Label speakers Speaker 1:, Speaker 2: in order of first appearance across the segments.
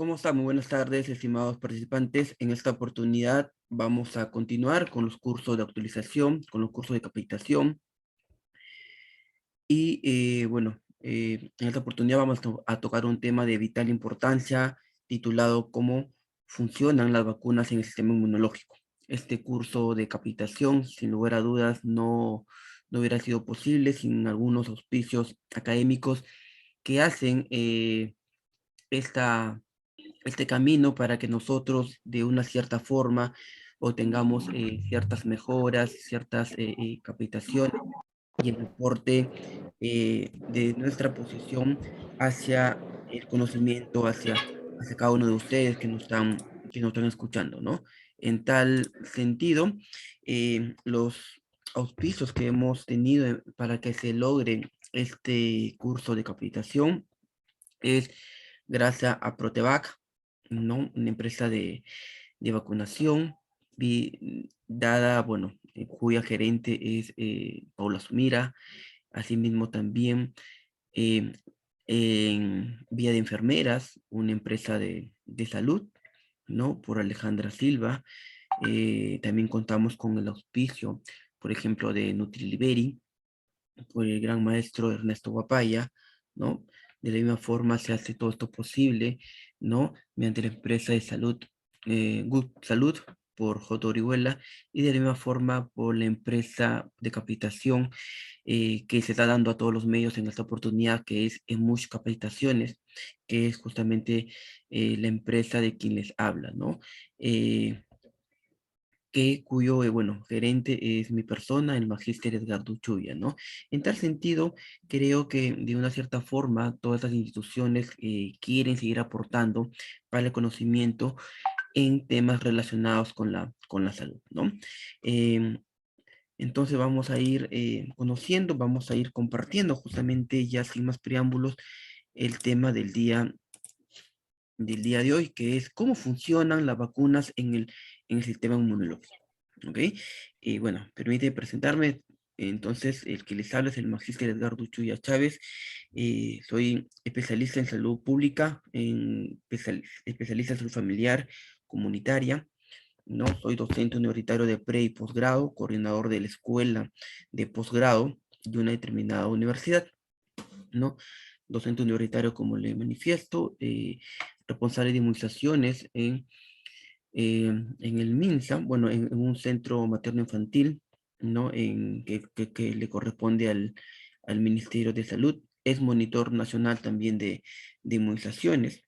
Speaker 1: ¿Cómo están? Muy buenas tardes, estimados participantes. En esta oportunidad vamos a continuar con los cursos de actualización, con los cursos de capacitación. En esta oportunidad vamos a tocar un tema de vital importancia titulado ¿Cómo funcionan las vacunas en el sistema inmunológico? Este curso de capacitación, sin lugar a dudas, no hubiera sido posible sin algunos auspicios académicos que hacen esta este camino para que nosotros de una cierta forma obtengamos ciertas mejoras, ciertas capacitaciones y el reporte de nuestra posición hacia el conocimiento, hacia cada uno de ustedes que nos están escuchando, ¿no? En tal sentido, los auspicios que hemos tenido para que se logre este curso de capacitación es gracias a Protevac, ¿no? Una empresa de vacunación, cuya gerente es Paula Sumira, asimismo también eh, en Vía de Enfermeras, una empresa de salud, ¿no? Por Alejandra Silva. También contamos con el auspicio, por ejemplo, de Nutriliberi, por el gran maestro Ernesto Guapaya, ¿no? De la misma forma se hace todo esto posible, ¿no? Mediante la empresa de salud, Good Salud, por J. Orihuela, y de la misma forma por la empresa de capacitación que se está dando a todos los medios en esta oportunidad, que es Emush Capacitaciones, que es justamente la empresa de quien les habla, ¿no? Eh, cuyo gerente es mi persona, el magíster Edgardo Chubia, ¿no? En tal sentido, creo que de una cierta forma todas estas instituciones quieren seguir aportando para el conocimiento en temas relacionados con la salud, ¿no? Em, entonces vamos a ir conociendo, vamos a ir compartiendo justamente ya sin más preámbulos el tema del día de hoy, que es cómo funcionan las vacunas en el sistema inmunológico. ¿Ok? Y bueno, permite presentarme. Entonces, el que les habla es el magíster Edgardo Chuya Chávez. Soy especialista en salud pública, especialista en salud familiar, comunitaria, ¿no? Soy docente universitario de pre y posgrado, coordinador de la escuela de posgrado de una determinada universidad, ¿no? Docente universitario, como le manifiesto, responsable de inmunizaciones en el MINSA, bueno, en un centro materno-infantil, ¿no? Que le corresponde al Ministerio de Salud. Es monitor nacional también de inmunizaciones,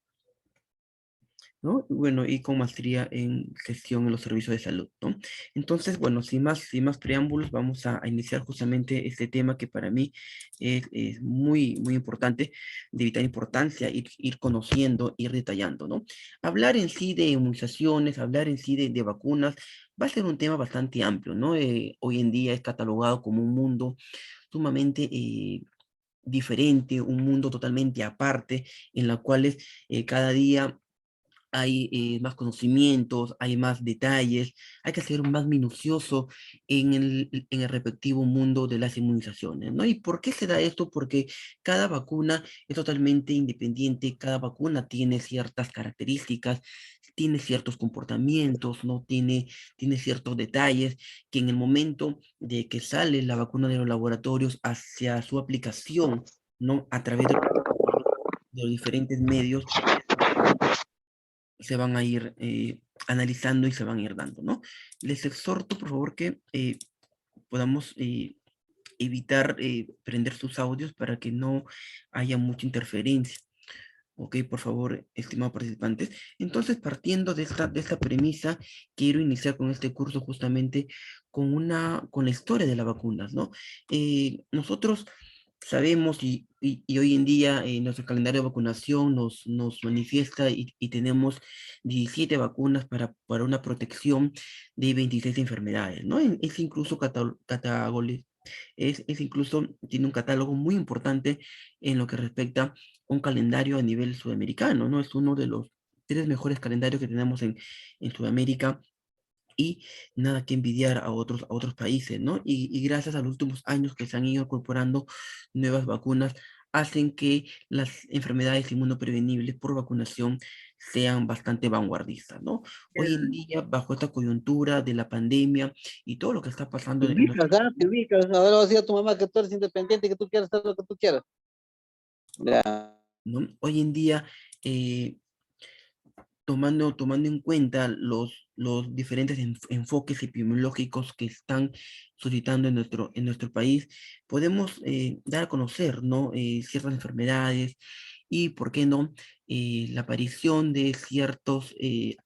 Speaker 1: ¿no? Bueno, y con maestría en gestión en los servicios de salud, ¿no? Entonces, bueno, sin más preámbulos, vamos a iniciar justamente este tema que para mí es muy, muy importante, de vital importancia, ir conociendo, ir detallando, ¿no? Hablar en sí de inmunizaciones, hablar en sí de vacunas, va a ser un tema bastante amplio, ¿no? Hoy en día es catalogado como un mundo sumamente diferente, un mundo totalmente aparte, en la cual cada día hay más conocimientos, hay más detalles, hay que ser más minucioso en el respectivo mundo de las inmunizaciones, ¿no? ¿Y por qué se da esto? Porque cada vacuna es totalmente independiente, cada vacuna tiene ciertas características, tiene ciertos comportamientos, ¿no? Tiene ciertos detalles que en el momento de que sale la vacuna de los laboratorios hacia su aplicación, ¿no? A través de los diferentes medios se van a ir analizando y se van a ir dando, ¿no? Les exhorto, por favor, que podamos evitar prender sus audios para que no haya mucha interferencia. Ok, por favor, estimados participantes. Entonces, partiendo de esta premisa, quiero iniciar con este curso justamente con la historia de las vacunas, ¿no? Nosotros sabemos y hoy en día nuestro calendario de vacunación nos manifiesta y tenemos 17 vacunas para una protección de 26 enfermedades, ¿no? Es incluso es incluso, tiene un catálogo muy importante en lo que respecta a un calendario a nivel sudamericano, ¿no? Es uno de los tres mejores calendarios que tenemos en Sudamérica y nada que envidiar a otros países, ¿no? Y gracias a los últimos años que se han ido incorporando nuevas vacunas, hacen que las enfermedades inmunoprevenibles por vacunación sean bastante vanguardistas, ¿no? Hoy en día, bajo esta coyuntura de la pandemia y todo lo que está pasando en nuestro
Speaker 2: Te
Speaker 1: país,
Speaker 2: ubicas. Ahora vas a decir a tu mamá que tú eres independiente y que tú quieres hacer lo que tú quieras. Ya.
Speaker 1: ¿no? Hoy en día, tomando en cuenta los diferentes enfoques epidemiológicos que están suscitando en nuestro país, podemos dar a conocer, ¿no? Ciertas enfermedades y, ¿por qué no?, la aparición de ciertas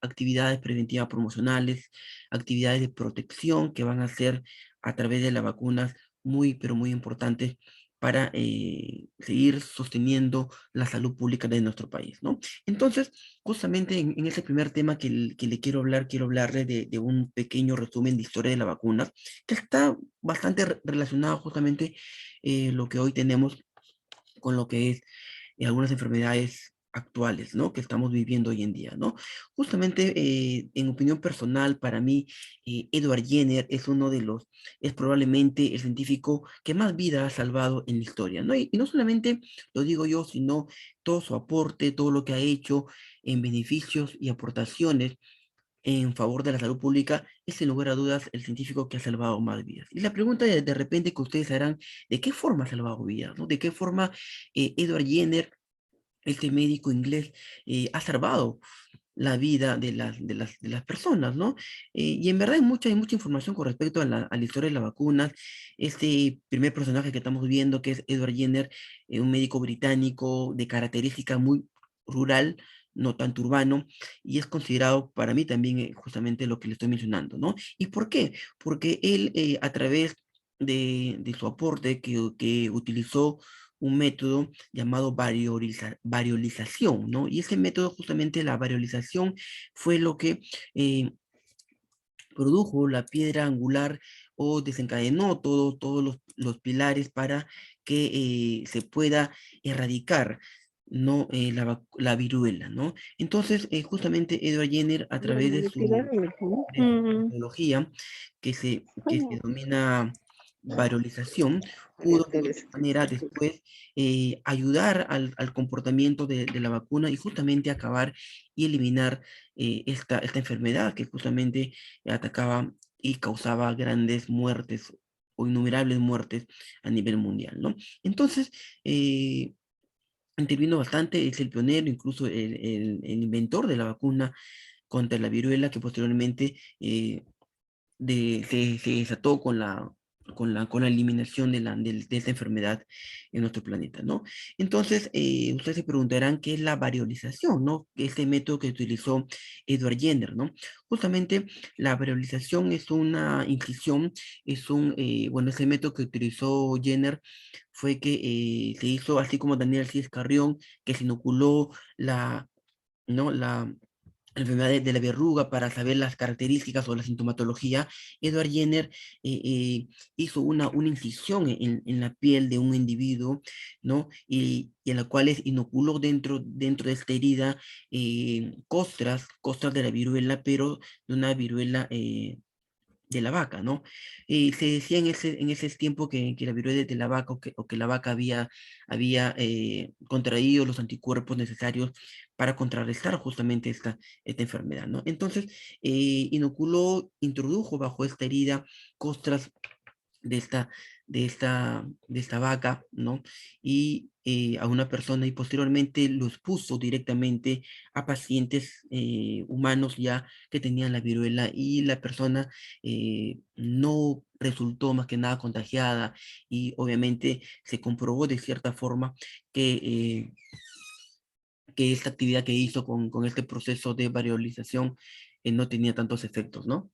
Speaker 1: actividades preventivas promocionales, actividades de protección que van a ser a través de las vacunas muy, pero muy importantes para seguir sosteniendo la salud pública de nuestro país, ¿no? Entonces, justamente en ese primer tema que le quiero hablarle de un pequeño resumen de historia de la vacuna, que está bastante relacionado justamente lo que hoy tenemos con lo que es algunas enfermedades actuales, ¿no? Que estamos viviendo hoy en día, ¿no? Justamente, en opinión personal, para mí, Edward Jenner es probablemente el científico que más vida ha salvado en la historia, ¿no? Y no solamente lo digo yo, sino todo su aporte, todo lo que ha hecho en beneficios y aportaciones en favor de la salud pública, es sin lugar a dudas el científico que ha salvado más vidas. Y la pregunta de repente que ustedes harán, ¿de qué forma ha salvado vidas, ¿no? ¿De qué forma Edward Jenner, este médico inglés, ha salvado la vida de las personas, ¿no? Y en verdad hay mucha información con respecto a la historia de las vacunas. Este primer personaje que estamos viendo, que es Edward Jenner, un médico británico de característica muy rural, no tanto urbano, y es considerado para mí también justamente lo que le estoy mencionando, ¿no? ¿Y por qué? Porque él, a través de su aporte que utilizó un método llamado variolización, ¿no? Y ese método, justamente la variolización, fue lo que eh, produjo la piedra angular o desencadenó todos los pilares para que se pueda erradicar, ¿no? La viruela, ¿no? Entonces, justamente Edward Jenner, a través de su metodología que se denomina varolización, pudo de alguna manera después ayudar al comportamiento de la vacuna y justamente acabar y eliminar esta enfermedad que justamente atacaba y causaba grandes muertes o innumerables muertes a nivel mundial, ¿no? Entonces, intervino bastante, es el pionero, incluso el inventor de la vacuna contra la viruela, que posteriormente se desató con la eliminación de esta enfermedad en nuestro planeta, ¿no? Entonces, ustedes se preguntarán qué es la variolización, ¿no? Este método que utilizó Edward Jenner, ¿no? Justamente la variolización es una incisión, bueno, ese método que utilizó Jenner fue que se hizo así como Daniel Cid Carrión, que se inoculó ¿no? La enfermedad de la verruga para saber las características o la sintomatología. Edward Jenner hizo una incisión en la piel de un individuo, ¿no? Y en la cual inoculó dentro de esta herida costras de la viruela, pero de una viruela de la vaca, ¿no? Se decía en ese tiempo que la viruela de la vaca o que la vaca había contraído los anticuerpos necesarios para contrarrestar justamente esta enfermedad, ¿no? Entonces, introdujo bajo esta herida costras de de esta vaca, ¿no? Y a una persona y posteriormente lo expuso directamente a pacientes humanos ya que tenían la viruela y la persona no resultó más que nada contagiada y obviamente se comprobó de cierta forma que, que esta actividad que hizo con este proceso de variolización no tenía tantos efectos, ¿no?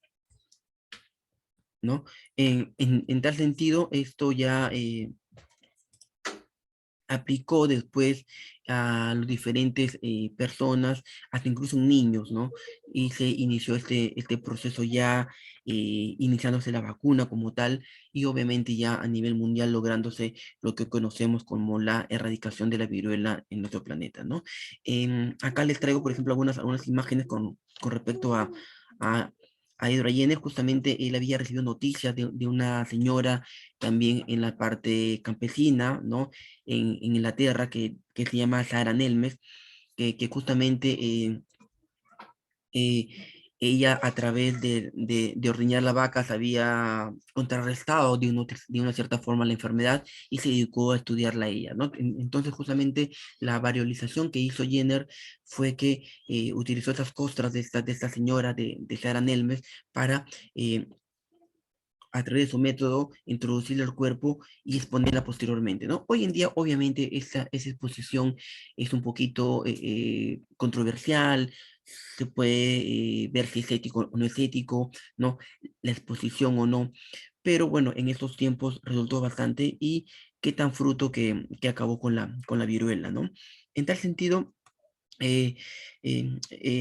Speaker 1: ¿No? En tal sentido, esto ya aplicó después a los diferentes personas, hasta incluso niños, ¿no? Y se inició este proceso ya iniciándose la vacuna como tal y obviamente ya a nivel mundial lográndose lo que conocemos como la erradicación de la viruela en nuestro planeta, ¿no? Acá les traigo, por ejemplo, algunas imágenes con respecto a, a Edward Jenner. Justamente él había recibido noticias de una señora también en la parte campesina, ¿no? En Inglaterra que se llama Sarah Nelmes, que justamente eh, ella a través de ordeñar la vaca se había contrarrestado de una cierta forma la enfermedad y se dedicó a estudiarla ella, ¿no? Entonces justamente la variolización que hizo Jenner fue que utilizó esas costras de esta señora, de Sarah Nelmes, para a través de su método, introducirla al cuerpo y exponerla posteriormente, ¿no? Hoy en día, obviamente, esa exposición es un poquito controversial, se puede ver si es ético o no es ético, ¿no? La exposición o no, pero bueno, en estos tiempos resultó bastante y qué tan fruto que acabó con la viruela, ¿no? En tal sentido, eh,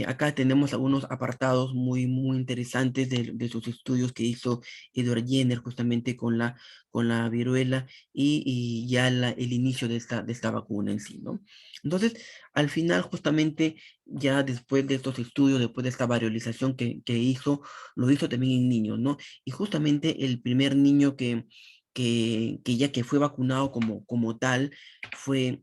Speaker 1: acá tenemos algunos apartados muy interesantes de sus estudios que hizo Edward Jenner justamente con la viruela y ya el inicio de esta vacuna en sí, ¿no? Entonces, al final, justamente, ya después de estos estudios, después de esta variolización que hizo, lo hizo también en niños, ¿no? Y justamente el primer niño que ya que fue vacunado como tal fue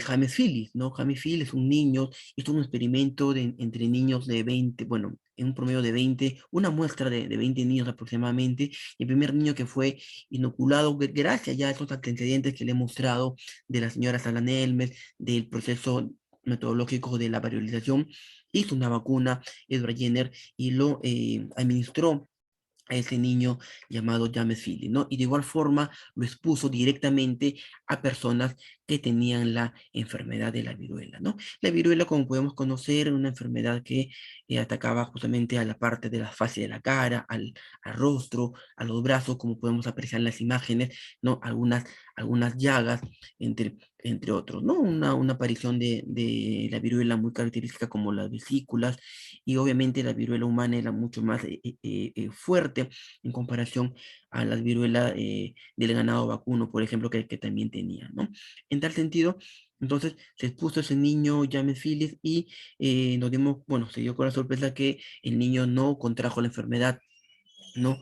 Speaker 1: James Phillips, ¿no? James Phillips, un niño, hizo un experimento entre niños de 20, bueno, en un promedio de 20, una muestra de 20 niños aproximadamente, y el primer niño que fue inoculado, gracias ya a esos antecedentes que le he mostrado de la señora Salan Elmes, del proceso metodológico de la variolización, hizo una vacuna, Edward Jenner, y lo administró a ese niño llamado James Phillips, ¿no? Y de igual forma lo expuso directamente a personas que tenían la enfermedad de la viruela, ¿no? La viruela, como podemos conocer, es una enfermedad que atacaba justamente a la parte de la fase de la cara, al rostro, a los brazos, como podemos apreciar en las imágenes, ¿no? Algunas llagas, entre otros, ¿no? Una aparición de la viruela muy característica como las vesículas, y obviamente la viruela humana era mucho más fuerte en comparación a las viruelas del ganado vacuno, por ejemplo, que también tenía, ¿no? En tal sentido, entonces se expuso ese niño James Phillips y nos dimos, bueno, se dio con la sorpresa que el niño no contrajo la enfermedad, ¿no?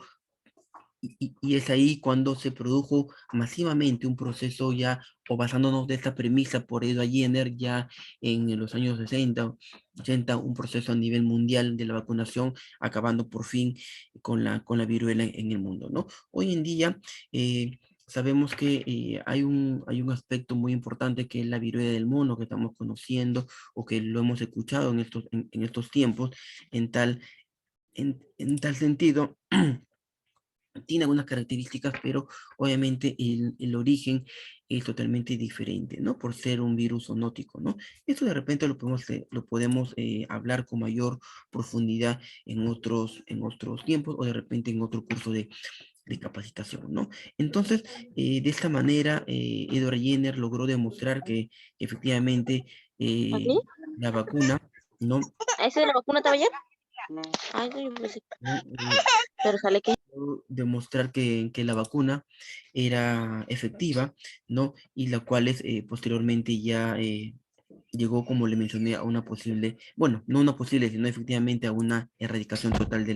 Speaker 1: Y es ahí cuando se produjo masivamente un proceso ya, o basándonos de esta premisa por Edward Jenner, ya en los años 60, 80, un proceso a nivel mundial de la vacunación, acabando por fin con la viruela en el mundo, ¿no? Hoy en día sabemos que hay un aspecto muy importante que es la viruela del mono que estamos conociendo o que lo hemos escuchado en estos tiempos, en en tal sentido. Tiene algunas características, pero obviamente el origen es totalmente diferente, ¿no? Por ser un virus zoonótico, ¿no? Esto de repente lo podemos hablar con mayor profundidad en otros tiempos o de repente en otro curso de capacitación, ¿no? Entonces, de esta manera, Edward Jenner logró demostrar que efectivamente
Speaker 3: ¿Aquí?
Speaker 1: la vacuna, ¿no?
Speaker 3: ¿Esa de la vacuna estaba ayer? Ay, yo pensé.
Speaker 1: ¿no?
Speaker 3: Pero sale que.
Speaker 1: Demostrar que la vacuna era efectiva, ¿no? Y la cual es, posteriormente ya llegó, como le mencioné, a una posible, bueno, no una posible, sino efectivamente a una erradicación total de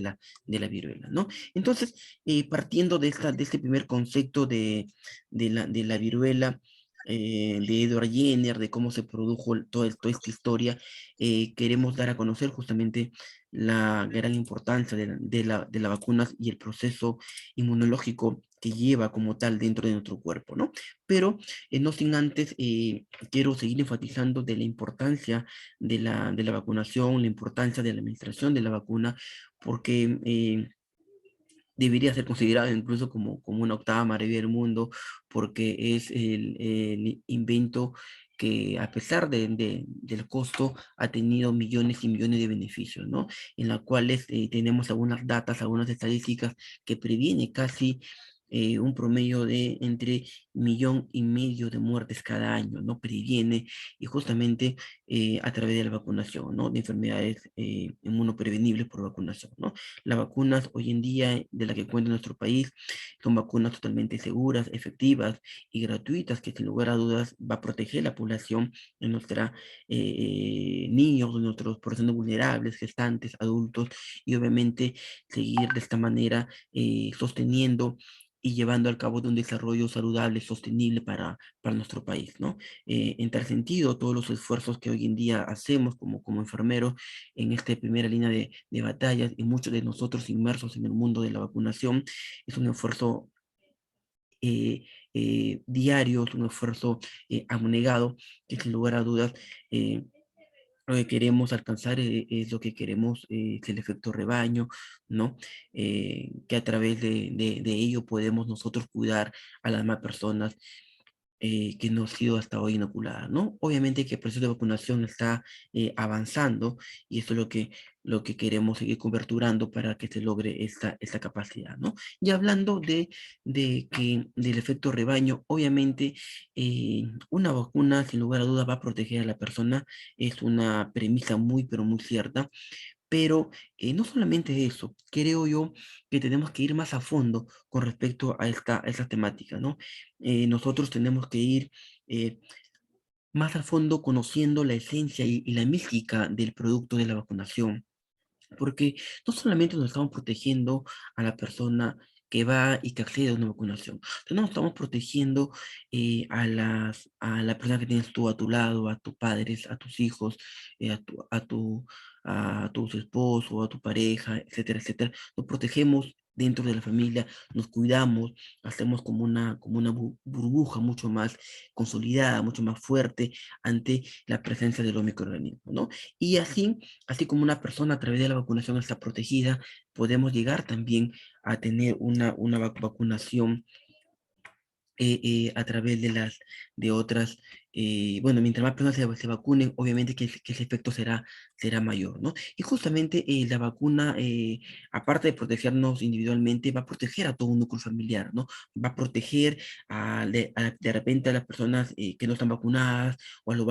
Speaker 1: la viruela, ¿no? Entonces, partiendo de este primer concepto de la viruela, de Edward Jenner, de cómo se produjo toda esta historia, queremos dar a conocer justamente la gran importancia de la vacuna y el proceso inmunológico que lleva como tal dentro de nuestro cuerpo, ¿no? Pero no sin antes, quiero seguir enfatizando de la importancia de la vacunación, la importancia de la administración de la vacuna, porque debería ser considerado incluso como una octava maravilla del mundo, porque es el invento que a pesar del costo ha tenido millones y millones de beneficios, ¿no? En las cuales tenemos algunas datas, algunas estadísticas que previene casi un promedio de entre 1,5 millones de muertes cada año, ¿no? Previene y justamente a través de la vacunación, ¿no? De enfermedades inmunoprevenibles por vacunación, ¿no? Las vacunas hoy en día de las que cuenta nuestro país son vacunas totalmente seguras, efectivas y gratuitas que sin lugar a dudas va a proteger la población de nuestra niños, de nuestros personas vulnerables, gestantes, adultos y obviamente seguir de esta manera sosteniendo y llevando al cabo de un desarrollo saludable, sostenible para nuestro país, ¿no? En tal sentido, todos los esfuerzos que hoy en día hacemos como enfermeros en esta primera línea de batallas y muchos de nosotros inmersos en el mundo de la vacunación, es un esfuerzo diario, es un esfuerzo abnegado, que sin lugar a dudas lo que queremos alcanzar es lo que queremos, es el efecto rebaño, ¿no? Que a través de ello podemos nosotros cuidar a las más personas que no ha sido hasta hoy inoculada, ¿no? Obviamente que el proceso de vacunación está avanzando y eso es lo que queremos seguir coberturando para que se logre esta capacidad, ¿no? Y hablando del efecto rebaño, obviamente una vacuna sin lugar a dudas va a proteger a la persona, es una premisa muy, pero muy cierta, pero no solamente eso, creo yo que tenemos que ir más a fondo con respecto a esta temática, ¿no? Nosotros tenemos que ir eh, más a fondo conociendo la esencia y la mística del producto de la vacunación, porque no solamente nos estamos protegiendo a la persona que va y que accede a una vacunación, sino nos estamos protegiendo a la persona que tienes tú a tu lado, a tus padres, a tus hijos, a tus esposos, a tu pareja, etcétera, etcétera. Nos protegemos dentro de la familia, nos cuidamos, hacemos como una burbuja mucho más consolidada, mucho más fuerte ante la presencia de los microorganismos, ¿no? Y así como una persona a través de la vacunación está protegida, podemos llegar también a tener una vacunación a través de otras, bueno, mientras más personas se vacunen, obviamente que ese efecto será mayor, ¿no? Y justamente la vacuna, aparte de protegernos individualmente, va a proteger a todo un núcleo familiar, ¿no? Va a proteger de repente a las personas que no están vacunadas o a los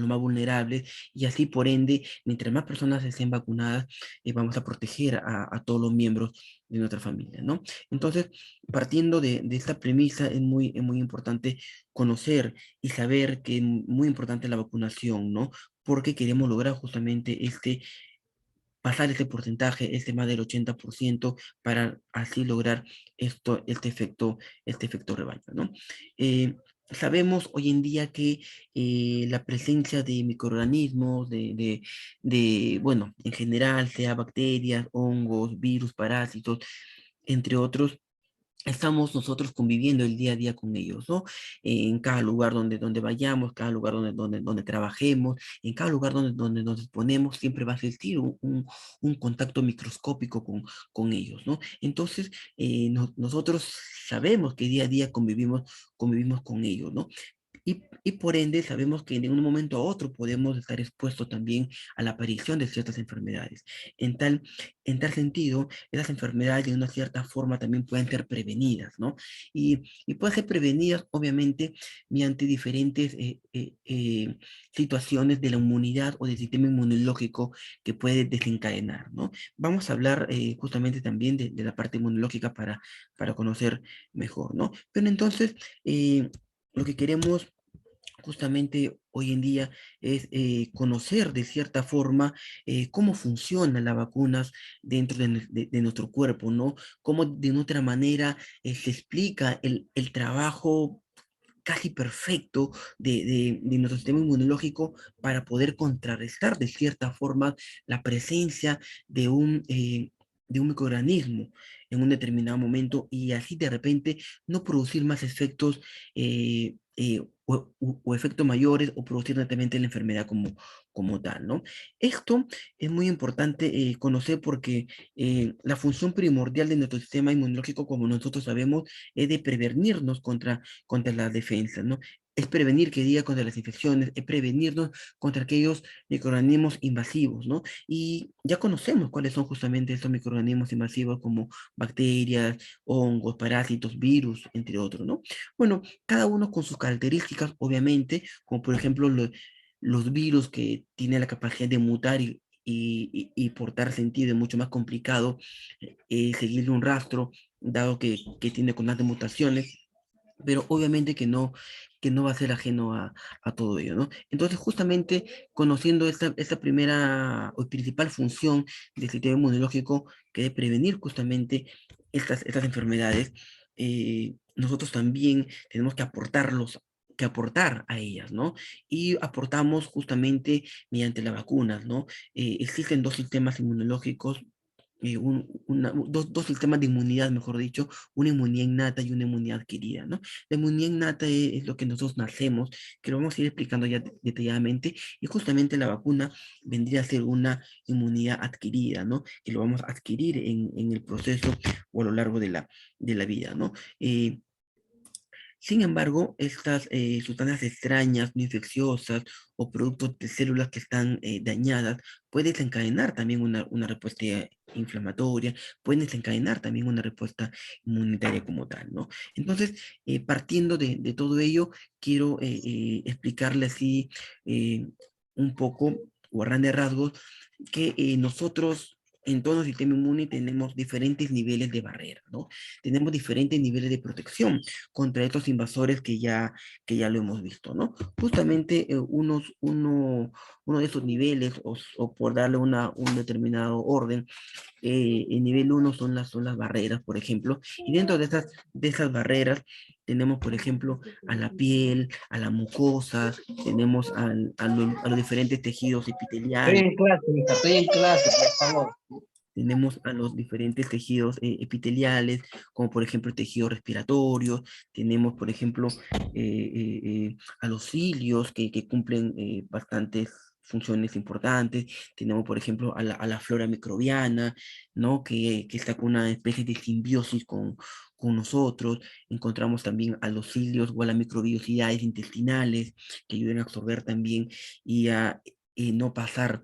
Speaker 1: más vulnerables, y así por ende, mientras más personas estén vacunadas, vamos a proteger a todos los miembros de nuestra familia, ¿no? Entonces, partiendo de esta premisa, es muy importante conocer y saber que es muy importante la vacunación, ¿no? Porque queremos lograr justamente pasar ese porcentaje, este más del 80%, para así lograr este efecto rebaño, ¿no? Sabemos hoy en día que la presencia de microorganismos, bueno, en general, sea bacterias, hongos, virus, parásitos, entre otros, estamos nosotros conviviendo el día a día con ellos, ¿no? En cada lugar donde vayamos, cada lugar donde trabajemos, en cada lugar donde nos exponemos, siempre va a existir un contacto microscópico con ellos, ¿no? Entonces, nosotros sabemos que día a día convivimos con ellos, ¿no? Y por ende sabemos que en un momento a otro podemos estar expuestos también a la aparición de ciertas enfermedades. En tal, en tal sentido, esas enfermedades de una cierta forma también pueden ser prevenidas, ¿no? Y pueden ser prevenidas, obviamente, mediante diferentes situaciones de la inmunidad o del sistema inmunológico que puede desencadenar, ¿no? Vamos a hablar justamente también de la parte inmunológica para conocer mejor, ¿no? Pero entonces, lo que queremos justamente hoy en día es conocer de cierta forma cómo funcionan las vacunas dentro de nuestro cuerpo, ¿no? Cómo de otra manera se explica el trabajo casi perfecto de nuestro sistema inmunológico para poder contrarrestar de cierta forma la presencia de un microorganismo en un determinado momento y así de repente no producir más efectos o efectos mayores o producir netamente la enfermedad como tal, ¿no? Esto es muy importante conocer porque la función primordial de nuestro sistema inmunológico, como nosotros sabemos, es de prevenirnos contra las defensas, ¿no? Es prevenir que diga contra las infecciones, es prevenirnos contra aquellos microorganismos invasivos, ¿no? Y ya conocemos cuáles son justamente estos microorganismos invasivos como bacterias, hongos, parásitos, virus, entre otros, ¿no? Bueno, cada uno con sus características, obviamente, como por ejemplo los virus que tienen la capacidad de mutar y portar sentido, es mucho más complicado seguirle un rastro, dado que tiene constantes mutaciones, pero obviamente que no va a ser ajeno a todo ello, ¿no? Entonces, justamente conociendo esta primera o principal función del sistema inmunológico, que es prevenir justamente estas enfermedades, nosotros también tenemos que aportar a ellas, ¿no? Y aportamos justamente mediante las vacunas, ¿no? Existen dos sistemas inmunológicos, dos sistemas de inmunidad, mejor dicho, una inmunidad innata y una inmunidad adquirida, ¿no? La inmunidad innata es lo que nosotros nacemos, que lo vamos a ir explicando ya detalladamente, y justamente la vacuna vendría a ser una inmunidad adquirida, ¿no? Que lo vamos a adquirir en el proceso o a lo largo de la vida, ¿no? Sin embargo, estas sustancias extrañas, no infecciosas o productos de células que están dañadas pueden desencadenar también una respuesta inflamatoria, pueden desencadenar también una respuesta inmunitaria como tal, ¿no? Entonces, partiendo de todo ello, quiero explicarle así eh, un poco, o a grandes rasgos, que nosotros en todo el sistema inmune tenemos diferentes niveles de barrera, ¿no? Tenemos diferentes niveles de protección contra estos invasores que ya lo hemos visto, ¿no? Justamente uno de esos niveles, o por darle un determinado orden, el nivel uno son las barreras, por ejemplo, y dentro de esas barreras tenemos, por ejemplo, a la piel, a la mucosa, tenemos a los diferentes tejidos
Speaker 2: Estoy
Speaker 1: epiteliales,
Speaker 2: en clase, hija, estoy en clase, por favor.
Speaker 1: tenemos a los diferentes tejidos epiteliales, como por ejemplo el tejido respiratorio, tenemos por ejemplo a los cilios que cumplen bastantes funciones importantes, tenemos por ejemplo a la flora microbiana, ¿no? Que está con una especie de simbiosis con nosotros, encontramos también a los cilios o a las microbiosidades intestinales que ayudan a absorber también y a no pasar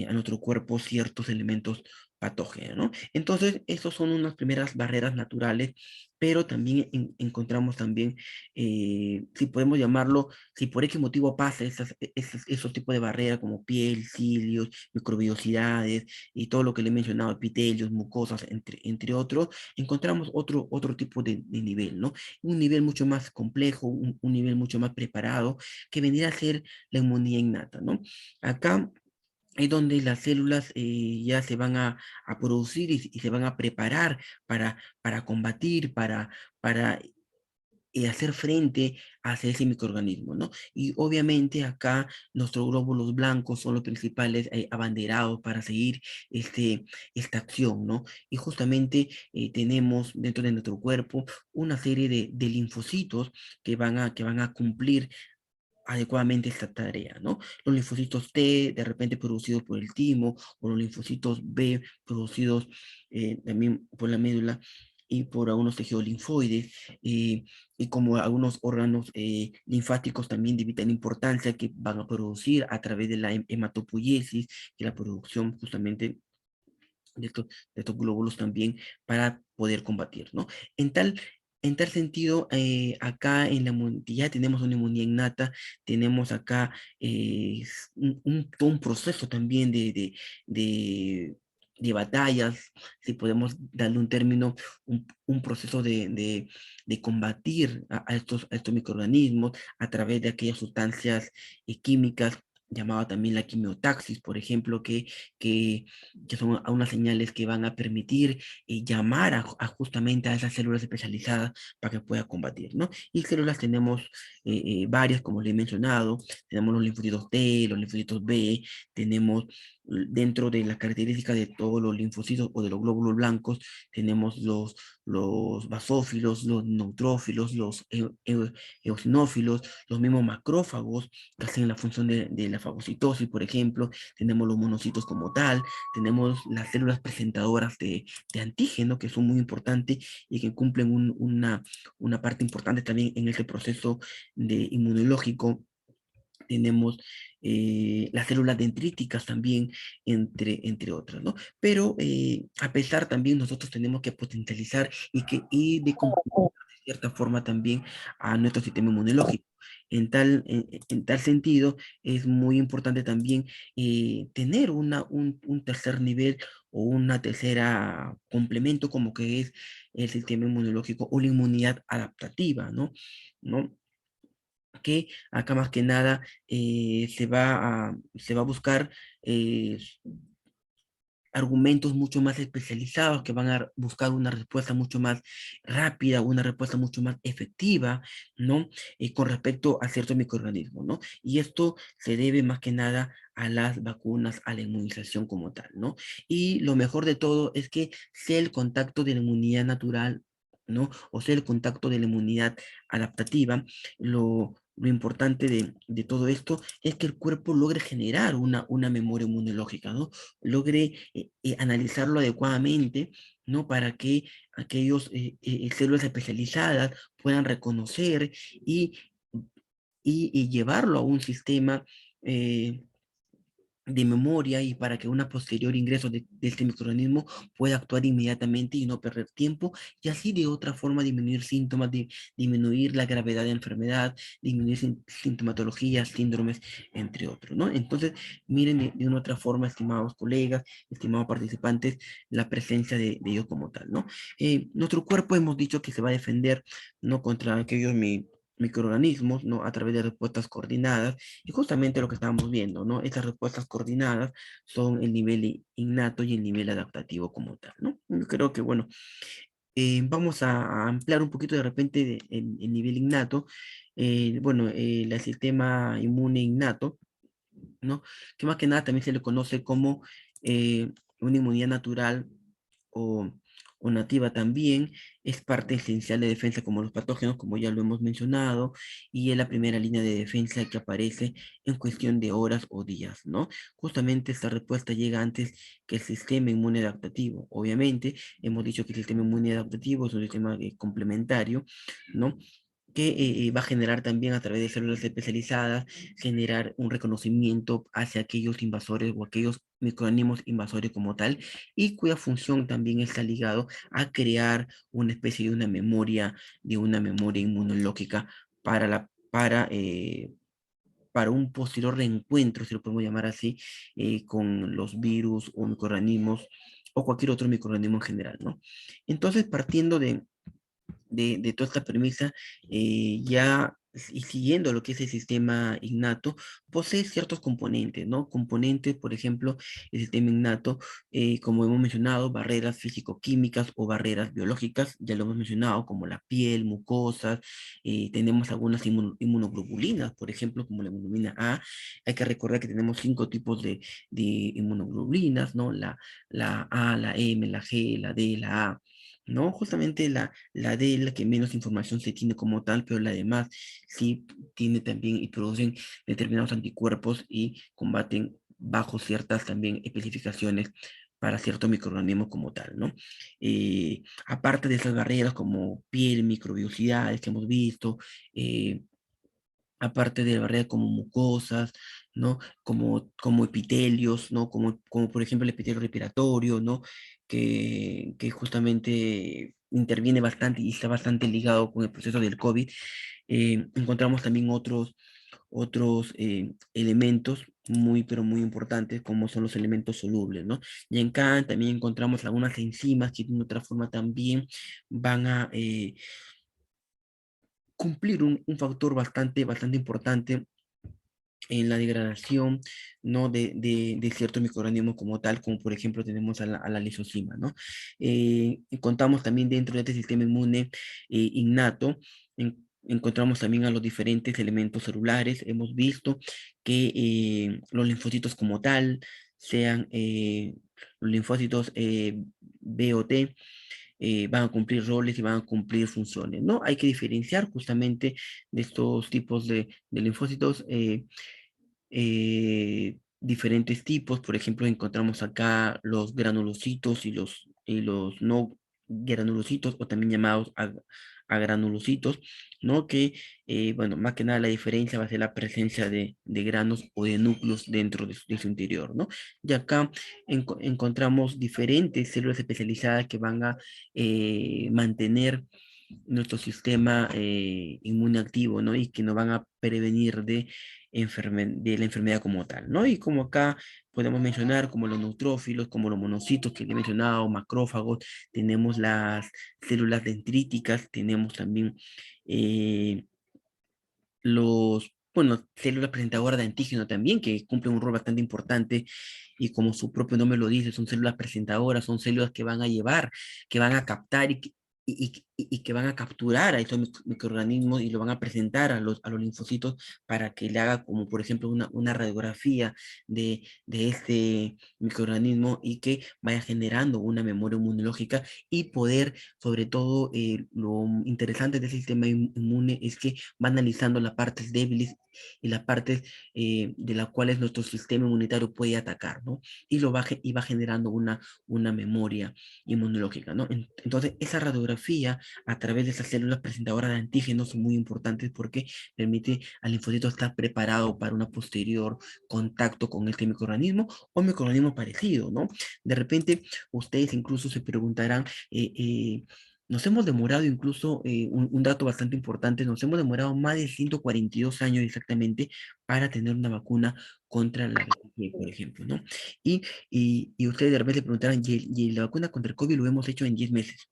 Speaker 1: a nuestro cuerpo ciertos elementos patógenos, ¿no? Entonces, esas son unas primeras barreras naturales, pero también encontramos también, si podemos llamarlo, si por X motivo pasa esos tipos de barreras como piel, cilios, microbiosidades y todo lo que le he mencionado, epitelios, mucosas, entre otros, encontramos otro tipo de nivel, ¿no? Un nivel mucho más complejo, un nivel mucho más preparado, que vendría a ser la inmunidad innata, ¿no? Acá es donde las células ya se van a producir y se van a preparar para combatir, para hacer frente hacia ese microorganismo, ¿no? Y obviamente acá nuestros glóbulos blancos son los principales abanderados para seguir esta acción, ¿no? Y justamente tenemos dentro de nuestro cuerpo una serie de linfocitos que van a cumplir adecuadamente esta tarea, ¿no? Los linfocitos T, de repente producidos por el timo, o los linfocitos B, producidos también por la médula y por algunos tejidos linfoides, y como algunos órganos linfáticos también de vital importancia que van a producir a través de la hematopoiesis, y la producción justamente de estos glóbulos también para poder combatir, ¿no? En tal, en tal sentido, acá en la ya tenemos una inmunidad innata, tenemos acá todo un proceso también de batallas, si podemos darle un término, un proceso de combatir a estos microorganismos a través de aquellas sustancias químicas llamada también la quimiotaxis, por ejemplo, que que son a unas señales que van a permitir llamar justamente a esas células especializadas para que pueda combatir, ¿no? Y células tenemos varias, como le he mencionado, tenemos los linfocitos T, los linfocitos B, tenemos dentro de las características de todos los linfocitos o de los glóbulos blancos, tenemos los basófilos, los neutrófilos, los eosinófilos, los mismos macrófagos que hacen la función de la fagocitosis, por ejemplo, tenemos los monocitos como tal, tenemos las células presentadoras de antígeno, que son muy importantes y que cumplen una parte importante también en este proceso de inmunológico. Tenemos las células dendríticas también, entre otras, ¿no? Pero a pesar también nosotros tenemos que potencializar y de complementar de cierta forma también a nuestro sistema inmunológico. En tal sentido, es muy importante también tener un tercer nivel o una tercera complemento como que es el sistema inmunológico o la inmunidad adaptativa, ¿no? ¿No? Que acá más que nada se va a buscar eh, argumentos mucho más especializados que van a buscar una respuesta mucho más rápida, una respuesta mucho más efectiva, ¿no? Con respecto a ciertos microorganismos, ¿no? Y esto se debe más que nada a las vacunas, a la inmunización como tal, ¿no? Y lo mejor de todo es que sea el contacto de la inmunidad natural, ¿no? O sea el contacto de la inmunidad adaptativa, lo importante de todo esto es que el cuerpo logre generar una memoria inmunológica, ¿no? Logre analizarlo adecuadamente, ¿no? Para que aquellos células especializadas puedan reconocer y, y llevarlo a un sistema de memoria y para que una posterior ingreso de este microorganismo pueda actuar inmediatamente y no perder tiempo y así de otra forma disminuir síntomas, disminuir la gravedad de la enfermedad, disminuir sintomatologías, síndromes, entre otros, ¿no? Entonces, miren de una otra forma, estimados colegas, estimados participantes, la presencia de ellos como tal, ¿no? Nuestro cuerpo hemos dicho que se va a defender, ¿no? Contra aquellos microorganismos, ¿no? A través de respuestas coordinadas y justamente lo que estamos viendo, ¿no? Estas respuestas coordinadas son el nivel innato y el nivel adaptativo como tal, ¿no? Yo creo que, bueno, vamos a ampliar un poquito de repente el nivel innato. Bueno, el sistema inmune innato, ¿no? Que más que nada también se le conoce como una inmunidad natural o, o nativa también, es parte esencial de defensa como los patógenos, como ya lo hemos mencionado, y es la primera línea de defensa que aparece en cuestión de horas o días, ¿no? Justamente esta respuesta llega antes que el sistema inmune adaptativo. Obviamente, hemos dicho que el sistema inmune adaptativo es un sistema complementario, ¿no? Que va a generar también a través de células especializadas, generar un reconocimiento hacia aquellos invasores o aquellos microorganismos invasores como tal, y cuya función también está ligado a crear una especie de una memoria inmunológica para un posterior reencuentro, si lo podemos llamar así, con los virus o microorganismos o cualquier otro microorganismo en general, ¿no? Entonces, partiendo de toda esta premisa, ya y siguiendo lo que es el sistema innato, posee ciertos componentes, ¿no? Componentes, por ejemplo, el sistema innato, como hemos mencionado, barreras físico-químicas o barreras biológicas, ya lo hemos mencionado, como la piel, mucosas, tenemos algunas inmunoglobulinas, por ejemplo, como la hemoglobina A. Hay que recordar que tenemos 5 tipos de inmunoglobulinas, ¿no? La A, la M, la G, la D, la A. ¿No? Justamente la D es la que menos información se tiene como tal, pero la demás sí tiene también y producen determinados anticuerpos y combaten bajo ciertas también especificaciones para ciertos microorganismos como tal, ¿no? Aparte de esas barreras como piel, microbiosidades que hemos visto, eh, aparte de barreras como mucosas, ¿no? Como epitelios, ¿no? Como por ejemplo el epitelio respiratorio, ¿no? Que justamente interviene bastante y está bastante ligado con el proceso del COVID. Encontramos también otros elementos muy, pero muy importantes, como son los elementos solubles, ¿no? Y en CAN también encontramos algunas enzimas que de una otra forma también van a cumplir un factor bastante importante en la degradación, ¿no? de ciertos microorganismos como tal, como por ejemplo tenemos a la lisozima, ¿no? Y contamos también dentro de este sistema inmune innato, encontramos también a los diferentes elementos celulares. Hemos visto que los linfocitos como tal, sean los linfocitos B o T, van a cumplir roles y van a cumplir funciones, ¿no? Hay que diferenciar justamente de estos tipos de linfocitos, diferentes tipos. Por ejemplo, encontramos acá los granulocitos y los no granulocitos, o también llamados agranulocitos, ¿no? Que, bueno, más que nada la diferencia va a ser la presencia de granos o de núcleos dentro de su interior, ¿no? Y acá encontramos diferentes células especializadas que van a mantener nuestro sistema inmune activo, ¿no? Y que nos van a prevenir de la enfermedad como tal, ¿no? Y como acá podemos mencionar como los neutrófilos, como los monocitos que le he mencionado, macrófagos, tenemos las células dendríticas, tenemos también eh, los bueno, células presentadoras de antígeno también, que cumplen un rol bastante importante y como su propio nombre lo dice, son células presentadoras, son células que van a llevar, que van a captar y que van a capturar a estos microorganismos y lo van a presentar a los linfocitos para que le haga como por ejemplo una radiografía de este microorganismo y que vaya generando una memoria inmunológica y poder, sobre todo, lo interesante del sistema inmune es que va analizando las partes débiles y las partes de las cuales nuestro sistema inmunitario puede atacar, ¿no? Y, y va generando una memoria inmunológica, ¿no? Entonces, esa radiografía a través de esas células presentadoras de antígenos son muy importantes porque permite al linfocito estar preparado para una posterior contacto con este microorganismo o microorganismo parecido, ¿no? De repente, ustedes incluso se preguntarán, nos hemos demorado incluso, un dato bastante importante, nos hemos demorado más de 142 años exactamente para tener una vacuna contra la VIH, por ejemplo, ¿no? Y ustedes de repente se preguntarán, ¿y la vacuna contra el COVID lo hemos hecho en 10 meses?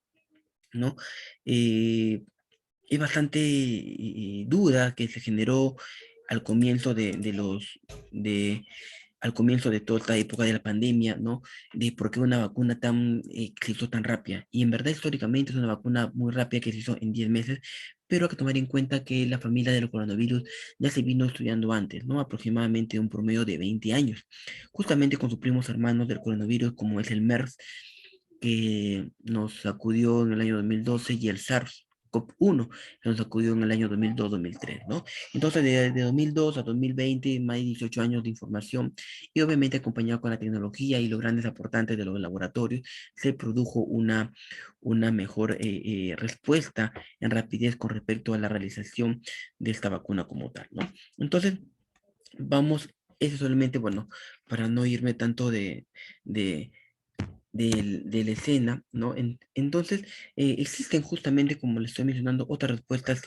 Speaker 1: ¿No? Eh, es bastante duda que se generó al comienzo de, al comienzo de toda esta época de la pandemia, ¿no? De por qué una vacuna que se hizo tan rápida. Y en verdad, históricamente es una vacuna muy rápida que se hizo en 10 meses, pero hay que tomar en cuenta que la familia del coronavirus ya se vino estudiando antes, ¿no? Aproximadamente un promedio de 20 años, justamente con sus primos hermanos del coronavirus, como es el MERS, que nos sacudió en el año 2012 y el SARS-CoV-1 que nos sacudió en el año 2002-2003, ¿no? Entonces, de 2002 a 2020, más de 18 años de información y obviamente acompañado con la tecnología y los grandes aportantes de los laboratorios, se produjo una mejor respuesta en rapidez con respecto a la realización de esta vacuna como tal, ¿no? Entonces, vamos, eso solamente, bueno, para no irme tanto de, de la escena, ¿no? Entonces, existen justamente, como le estoy mencionando, otras respuestas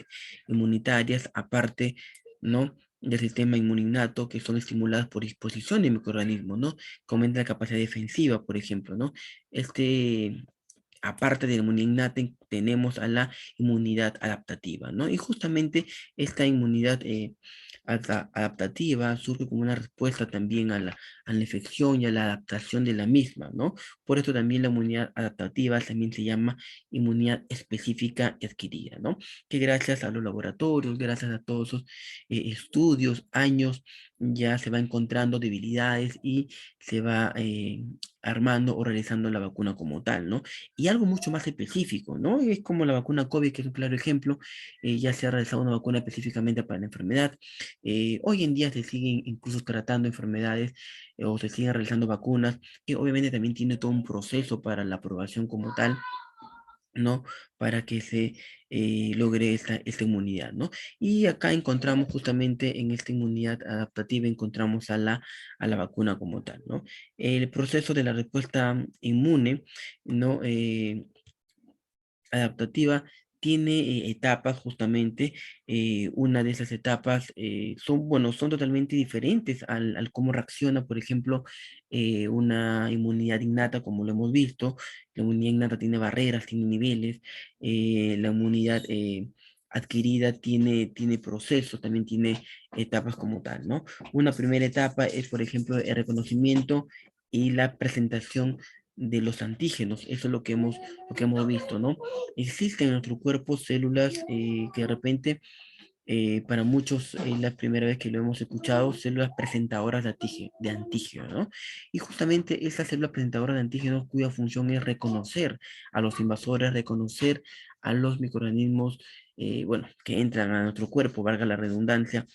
Speaker 1: inmunitarias aparte, ¿no? Del sistema inmuninnato que son estimuladas por exposición de microorganismos, ¿no? Que aumenta la capacidad defensiva, por ejemplo, ¿no? Aparte de la inmunidad innata, tenemos a la inmunidad adaptativa, ¿no? Y justamente esta inmunidad adaptativa surge como una respuesta también a la infección y a la adaptación de la misma, ¿no? Por eso también la inmunidad adaptativa también se llama inmunidad específica adquirida, ¿no? Que gracias a los laboratorios, gracias a todos esos estudios, años, ya se va encontrando debilidades y se va armando o realizando la vacuna como tal, ¿no? Y algo mucho más específico, ¿no? Es como la vacuna COVID, que es un claro ejemplo, ya se ha realizado una vacuna específicamente para la enfermedad. Hoy en día se siguen incluso tratando enfermedades o se siguen realizando vacunas, que obviamente también tiene todo un proceso para la aprobación como tal, ¿no? Para que se logre esta inmunidad, ¿no? Y acá encontramos justamente en esta inmunidad adaptativa, encontramos a la vacuna como tal, ¿no? El proceso de la respuesta inmune, ¿no? Adaptativa tiene etapas justamente. Una de esas etapas son, bueno, son totalmente diferentes al cómo reacciona, por ejemplo, una inmunidad innata, como lo hemos visto. La inmunidad innata tiene barreras, tiene niveles. La inmunidad adquirida tiene procesos, también tiene etapas como tal, ¿no? Una primera etapa es, por ejemplo, el reconocimiento y la presentación de los antígenos. Eso es lo que hemos visto, ¿no? Existen en nuestro cuerpo células que de repente, para muchos es la primera vez que lo hemos escuchado, células presentadoras de antígeno, ¿no? Y justamente esas células presentadoras de antígenos cuya función es reconocer a los invasores, reconocer a los microorganismos, bueno, que entran a nuestro cuerpo, valga la redundancia,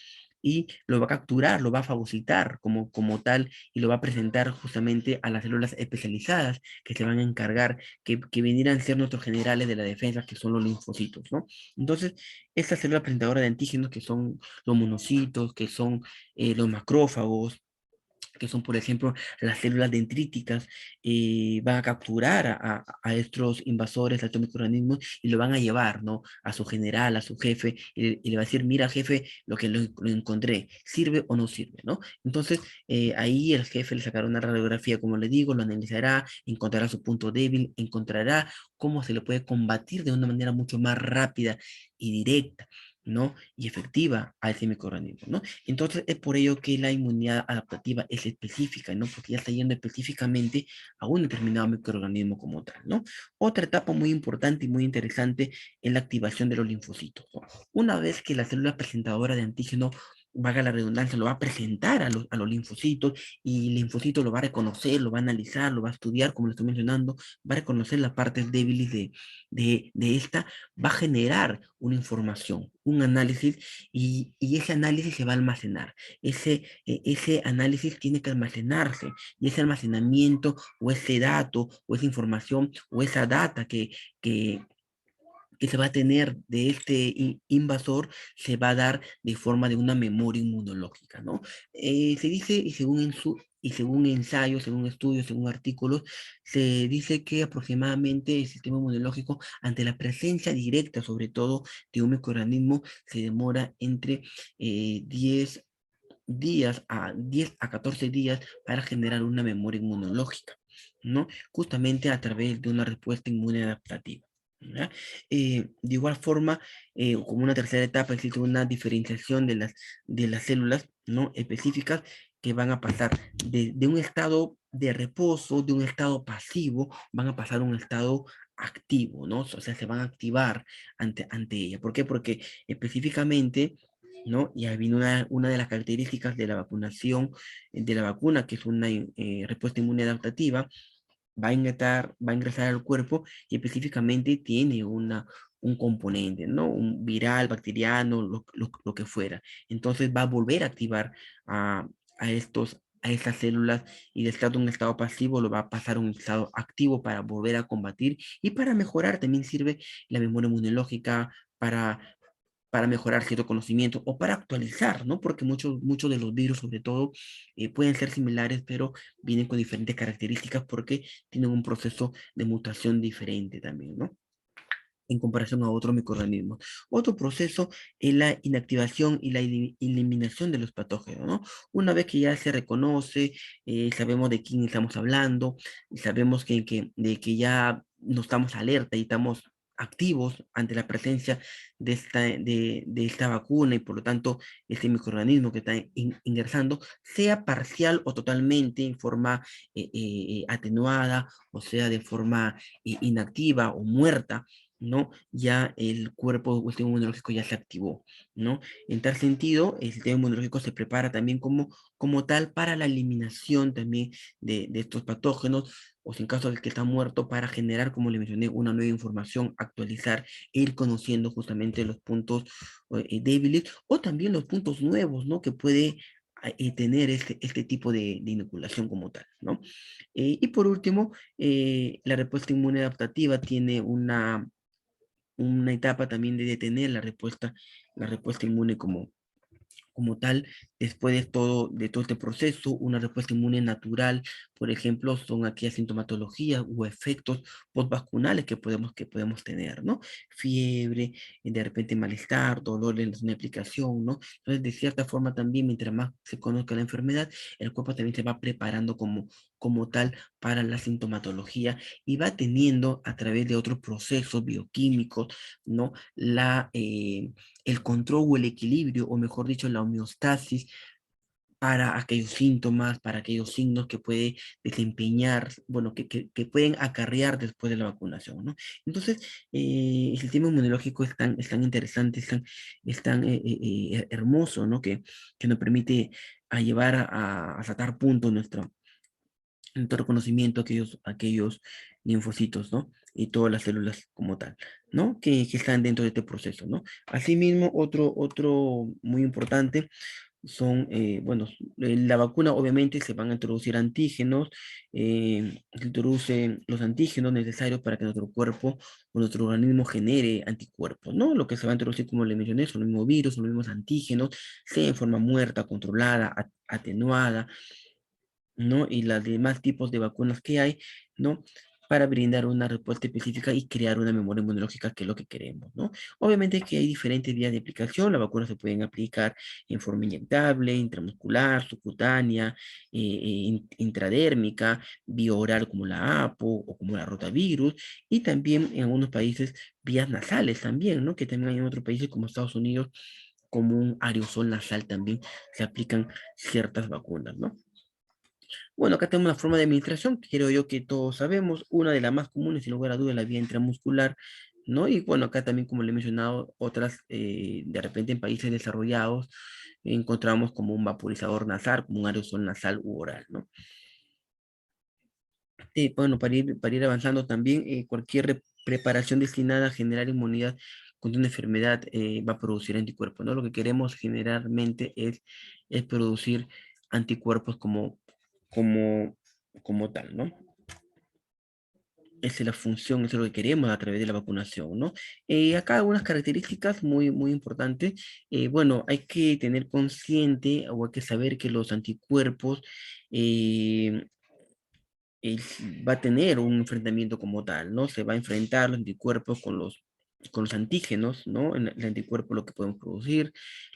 Speaker 1: y lo va a capturar, lo va a fagocitar como tal y lo va a presentar justamente a las células especializadas que se van a encargar, que vinieran a ser nuestros generales de la defensa, que son los linfocitos, ¿no? Entonces, estas células presentadoras de antígenos, que son los monocitos, que son los macrófagos, que son, por ejemplo, las células dendríticas, van a capturar a estos invasores, a estos microorganismos, y lo van a llevar, ¿no? A su general, a su jefe, y le va a decir, mira, jefe, lo encontré, ¿sirve o no sirve, ¿no? Entonces, ahí el jefe le sacará una radiografía, como le digo, lo analizará, encontrará su punto débil, encontrará cómo se le puede combatir de una manera mucho más rápida y directa. ¿no? Y efectiva a ese microorganismo, ¿no? Entonces es por ello que la inmunidad adaptativa es específica, ¿no? Porque ya está yendo específicamente a un determinado microorganismo como tal, ¿no? Otra etapa muy importante y muy interesante es la activación de los linfocitos, ¿no? Una vez que la célula presentadora de antígeno, valga la redundancia, lo va a presentar a los linfocitos y el linfocito lo va a reconocer, lo va a analizar, lo va a estudiar, como lo estoy mencionando, va a reconocer las partes débiles de esta, va a generar una información, un análisis, y ese análisis se va a almacenar. Ese análisis tiene que almacenarse, y ese almacenamiento o ese dato o esa información o esa data que, que se va a tener de este invasor se va a dar de forma de una memoria inmunológica, ¿no? Se dice, y según ensayos, según estudios, según artículos, se dice que aproximadamente el sistema inmunológico, ante la presencia directa, sobre todo, de un microorganismo, se demora entre 10 10 a 14 días para generar una memoria inmunológica, ¿no? Justamente a través de una respuesta inmune adaptativa. ¿Ya? De igual forma, como una tercera etapa, existe una diferenciación de las células, ¿no? Específicas que van a pasar de un estado de reposo, de un estado pasivo, van a pasar a un estado activo, ¿no? O sea, se van a activar ante ella. ¿Por qué? Porque específicamente, ¿no? Y ahí viene una de las características de la vacunación, de la vacuna, que es una respuesta inmune adaptativa, va a ingresar al cuerpo y específicamente tiene un componente, ¿no? Un viral, bacteriano, lo que fuera. Entonces va a volver a activar a, a estas células, y de estar en un estado pasivo lo va a pasar a un estado activo para volver a combatir y para mejorar. También sirve la memoria inmunológica para mejorar cierto conocimiento o para actualizar, ¿no? Porque muchos de los virus, sobre todo, pueden ser similares, pero vienen con diferentes características porque tienen un proceso de mutación diferente también, ¿no? En comparación a otros microorganismos. Otro proceso es la inactivación y la eliminación de los patógenos, ¿no? Una vez que ya se reconoce, sabemos de quién estamos hablando, y sabemos de que ya no estamos alerta y estamos activos ante la presencia de esta vacuna, y por lo tanto este microorganismo que está ingresando, sea parcial o totalmente en forma atenuada, o sea, de forma inactiva o muerta, ¿no? Ya el cuerpo o el sistema inmunológico ya se activó, ¿no? En tal sentido, el sistema inmunológico se prepara también como tal para la eliminación también de estos patógenos, o si en caso de que está muerto, para generar, como le mencioné, una nueva información, actualizar e ir conociendo justamente los puntos débiles, o también los puntos nuevos, ¿no? Que puede tener este tipo de inoculación como tal, ¿no? Y por último, la respuesta inmune adaptativa tiene una etapa también de detener la respuesta inmune como tal. Después de todo este proceso, una respuesta inmune natural, por ejemplo, son aquellas sintomatologías o efectos postvacunales que podemos tener, ¿no? Fiebre, de repente malestar, dolor en la aplicación, ¿no? Entonces, de cierta forma también, mientras más se conozca la enfermedad, el cuerpo también se va preparando como tal para la sintomatología, y va teniendo a través de otros procesos bioquímicos, ¿no? El control o el equilibrio, o mejor dicho, la homeostasis, para aquellos síntomas, para aquellos signos que puede desempeñar, bueno, que pueden acarrear después de la vacunación, ¿no? Entonces, el sistema inmunológico es tan interesante, es tan hermoso, ¿no? Que nos permite a llevar a sacar punto nuestro reconocimiento a aquellos linfocitos, ¿no? Y todas las células como tal, ¿no? Que están dentro de este proceso, ¿no? Asimismo, otro muy importante son, bueno, la vacuna obviamente se van a introducir antígenos, se introducen los antígenos necesarios para que nuestro cuerpo o nuestro organismo genere anticuerpos, ¿no? Lo que se va a introducir, como le mencioné, son los mismos virus, son los mismos antígenos, sea en forma muerta, controlada, atenuada, ¿no? Y los demás tipos de vacunas que hay, ¿no? para brindar una respuesta específica y crear una memoria inmunológica, que es lo que queremos, ¿no? Obviamente que hay diferentes vías de aplicación. Las vacunas se pueden aplicar en forma inyectable, intramuscular, subcutánea, intradérmica, vía oral como la APO o como la rotavirus, y también en algunos países vías nasales también, ¿no? Que también hay en otros países como Estados Unidos, como un aerosol nasal también se aplican ciertas vacunas, ¿no? Bueno, acá tenemos una forma de administración, que creo yo que todos sabemos, una de las más comunes, sin lugar a dudas, la vía intramuscular, ¿no? Y bueno, acá también, como le he mencionado, otras, de repente en países desarrollados, encontramos como un vaporizador nasal, como un aerosol nasal u oral, ¿no? Bueno, para ir avanzando también, cualquier preparación destinada a generar inmunidad contra una enfermedad va a producir anticuerpos, ¿no? Lo que queremos generalmente es producir anticuerpos como, como tal, ¿no? Esa es la función, eso es lo que queremos a través de la vacunación, ¿no? Acá algunas características muy importantes. Bueno, hay que tener consciente o hay que saber que los anticuerpos eh, va a tener un enfrentamiento como tal, ¿no? Se va a enfrentar los anticuerpos con los antígenos, ¿no? El anticuerpo lo que podemos producir,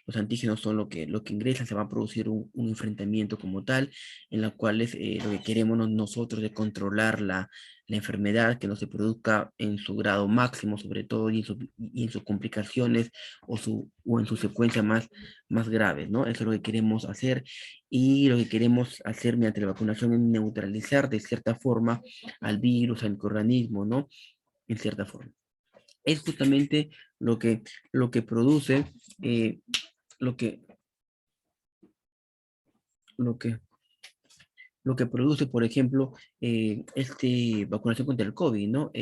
Speaker 1: los antígenos son lo que ingresan, se va a producir un enfrentamiento como tal, en la cual es, lo que queremos nosotros de controlar la enfermedad, que no se produzca en su grado máximo, sobre todo, y en sus complicaciones o en su secuencia más graves, ¿no? Eso es lo que queremos hacer, y lo que queremos hacer mediante la vacunación es neutralizar de cierta forma al virus, al microorganismo, ¿no? En cierta forma. Es justamente lo que produce, eh, lo que, lo que, lo que produce, por ejemplo, vacunación contra el COVID, ¿no?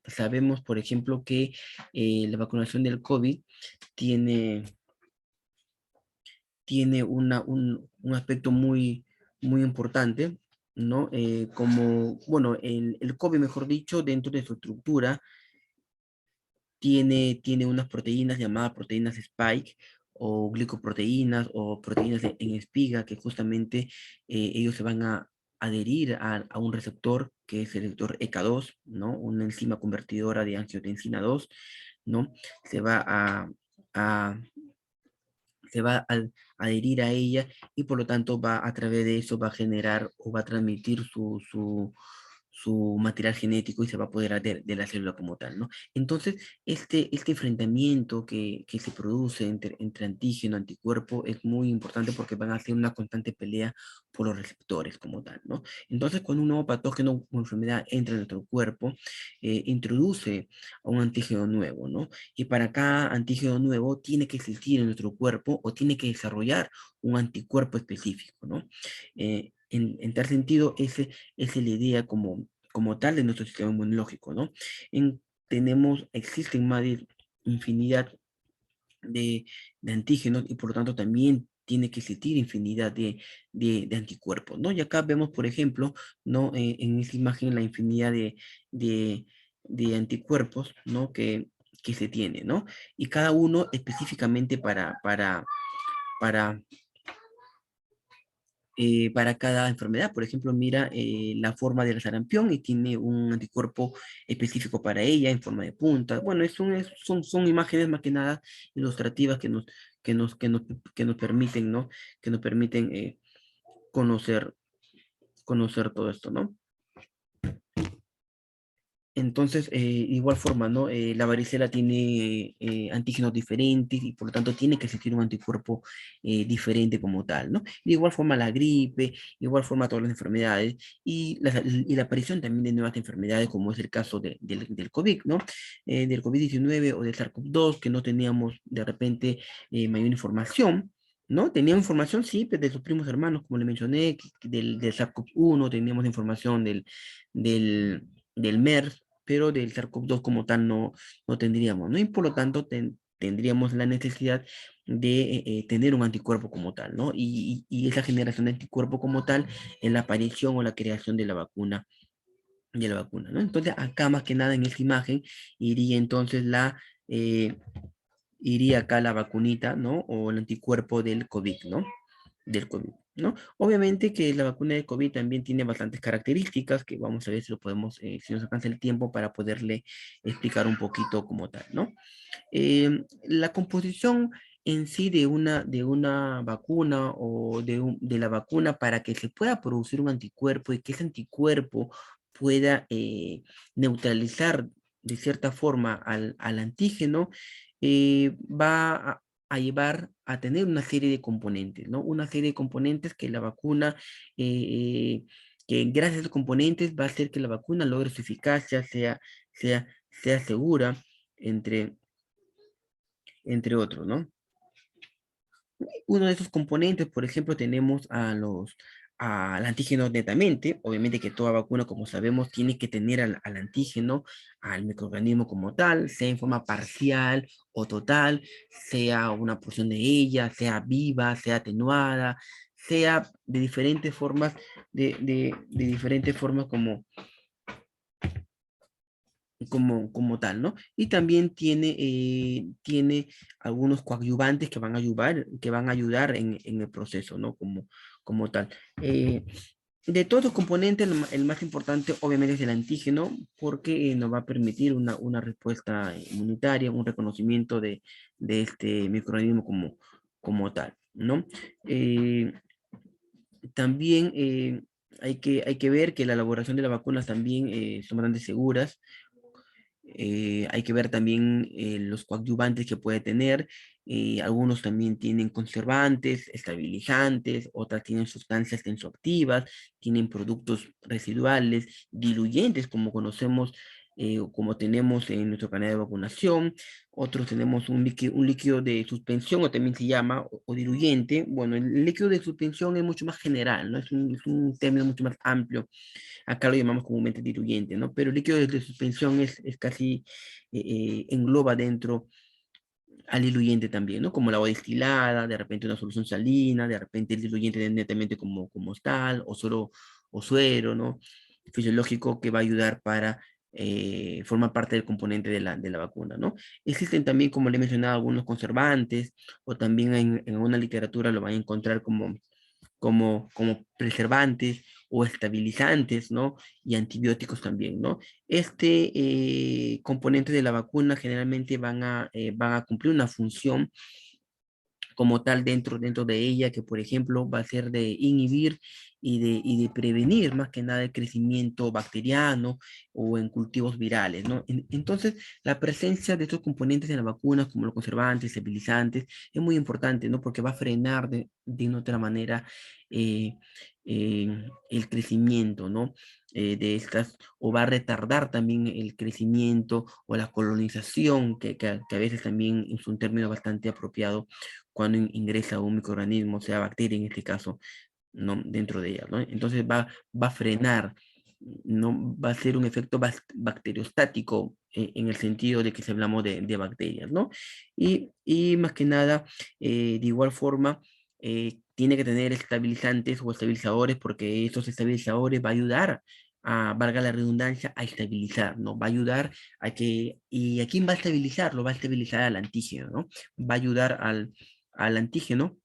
Speaker 1: Sabemos, por ejemplo, que la vacunación del COVID tiene, tiene un aspecto muy importante, ¿no? Como, bueno, el COVID, mejor dicho, dentro de su estructura, tiene unas proteínas llamadas proteínas Spike o glicoproteínas o proteínas en espiga, que justamente ellos se van a adherir a un receptor que es el receptor ECA2, ¿no? Una enzima convertidora de angiotensina 2, ¿no? Se va a, se va a adherir a ella, y por lo tanto va a través de eso va a generar o va a transmitir su material genético, y se va a apoderar de la célula como tal, ¿no? Entonces, este enfrentamiento que se produce entre antígeno y anticuerpo es muy importante, porque van a hacer una constante pelea por los receptores como tal, ¿no? Entonces, cuando un nuevo patógeno o enfermedad entra en nuestro cuerpo, introduce a un antígeno nuevo, ¿no? Y para cada antígeno nuevo tiene que existir en nuestro cuerpo o tiene que desarrollar un anticuerpo específico, ¿no? En tal sentido, esa es la idea como tal de nuestro sistema inmunológico, ¿no? Existen más de infinidad de antígenos, y por lo tanto también tiene que existir infinidad de anticuerpos, ¿no? Y acá vemos, por ejemplo, ¿no? En esta imagen la infinidad de, de anticuerpos, ¿no? Que se tiene, ¿no? Y cada uno específicamente para, para cada enfermedad. Por ejemplo, mira la forma del sarampión, y tiene un anticuerpo específico para ella en forma de punta. Bueno, son imágenes más que nada ilustrativas que nos permiten, ¿no? Que nos permiten conocer, conocer todo esto, ¿no? Entonces, igual forma, ¿no? La varicela tiene antígenos diferentes, y por lo tanto tiene que existir un anticuerpo diferente como tal, ¿no? De igual forma la gripe, de igual forma todas las enfermedades, y la aparición también de nuevas enfermedades, como es el caso del COVID, ¿no? Del COVID-19 o del SARS-CoV-2, que no teníamos de repente mayor información. ¿No? Teníamos información, sí, pues, de sus primos hermanos, como le mencioné, del SARS-CoV-1, teníamos información del MERS, pero del SARS-CoV-2 como tal no tendríamos, ¿no? Y por lo tanto tendríamos la necesidad de tener un anticuerpo como tal, ¿no? Y esa generación de anticuerpo como tal es la aparición o la creación de la vacuna, ¿no? Entonces, acá más que nada en esta imagen iría entonces iría acá la vacunita, ¿no? O el anticuerpo del COVID, ¿no? del COVID, ¿no? Obviamente que la vacuna de COVID también tiene bastantes características que vamos a ver si lo podemos, si nos alcanza el tiempo para poderle explicar un poquito como tal, ¿no? La composición en sí de una vacuna o de la vacuna para que se pueda producir un anticuerpo y que ese anticuerpo pueda neutralizar de cierta forma al antígeno, va a llevar a tener una serie de componentes, ¿no? Una serie de componentes que la vacuna, eh, que gracias a esos componentes va a hacer que la vacuna logre su eficacia, sea segura, entre, entre otros, ¿no? Uno de esos componentes, por ejemplo, tenemos al antígeno netamente. Obviamente que toda vacuna, como sabemos, tiene que tener al antígeno, al microorganismo como tal, sea en forma parcial o total, sea una porción de ella, sea viva, sea atenuada, sea de diferentes formas, de diferentes formas como tal, ¿no? Y también tiene algunos coadyuvantes que van a ayudar en el proceso, ¿no? Como tal. Eh, de todos los componentes, el más importante obviamente es el antígeno, porque nos va a permitir una respuesta inmunitaria, un reconocimiento de este microorganismo como tal, ¿no? Eh, también hay que ver que la elaboración de las vacunas también son bastante seguras. Hay que ver también los coadyuvantes que puede tener. Algunos también tienen conservantes, estabilizantes, otras tienen sustancias tensoactivas, tienen productos residuales, diluyentes, como conocemos o como tenemos en nuestro canal de vacunación. Otros tenemos un líquido de suspensión, o también se llama, o diluyente. Bueno, el líquido de suspensión es mucho más general, ¿no? Es un término mucho más amplio. Acá lo llamamos comúnmente diluyente, ¿no? Pero el líquido de suspensión es casi, engloba dentro al diluyente también, ¿no? Como el agua destilada, de repente una solución salina, de repente el diluyente netamente como tal, o suero, ¿no? Fisiológico que va a ayudar para formar parte del componente de la vacuna, ¿no? Existen también, como le he mencionado, algunos conservantes, o también en una literatura lo van a encontrar como preservantes o estabilizantes, ¿no? Y antibióticos también, ¿no? Este componente de la vacuna generalmente van a cumplir una función como tal dentro de ella, que por ejemplo va a ser de inhibir y de prevenir más que nada el crecimiento bacteriano o en cultivos virales, ¿no? Entonces, la presencia de estos componentes en las vacunas, como los conservantes, estabilizantes, es muy importante, ¿no? Porque va a frenar de una otra manera eh, el crecimiento, ¿no? De estas, o va a retardar también el crecimiento o la colonización, que a veces también es un término bastante apropiado cuando ingresa un microorganismo, sea bacteria en este caso, ¿no? Dentro de ella, ¿no? Entonces va a frenar, no va a ser un efecto bacteriostático en el sentido de que si hablamos de bacterias, ¿no? Y más que nada, de igual forma, tiene que tener estabilizantes o estabilizadores, porque estos estabilizadores va a ayudar a, valga la redundancia, a estabilizar, ¿no? Va a ayudar a que, ¿y a quién va a estabilizar? Lo va a estabilizar al antígeno, ¿no? Va a ayudar al antígeno,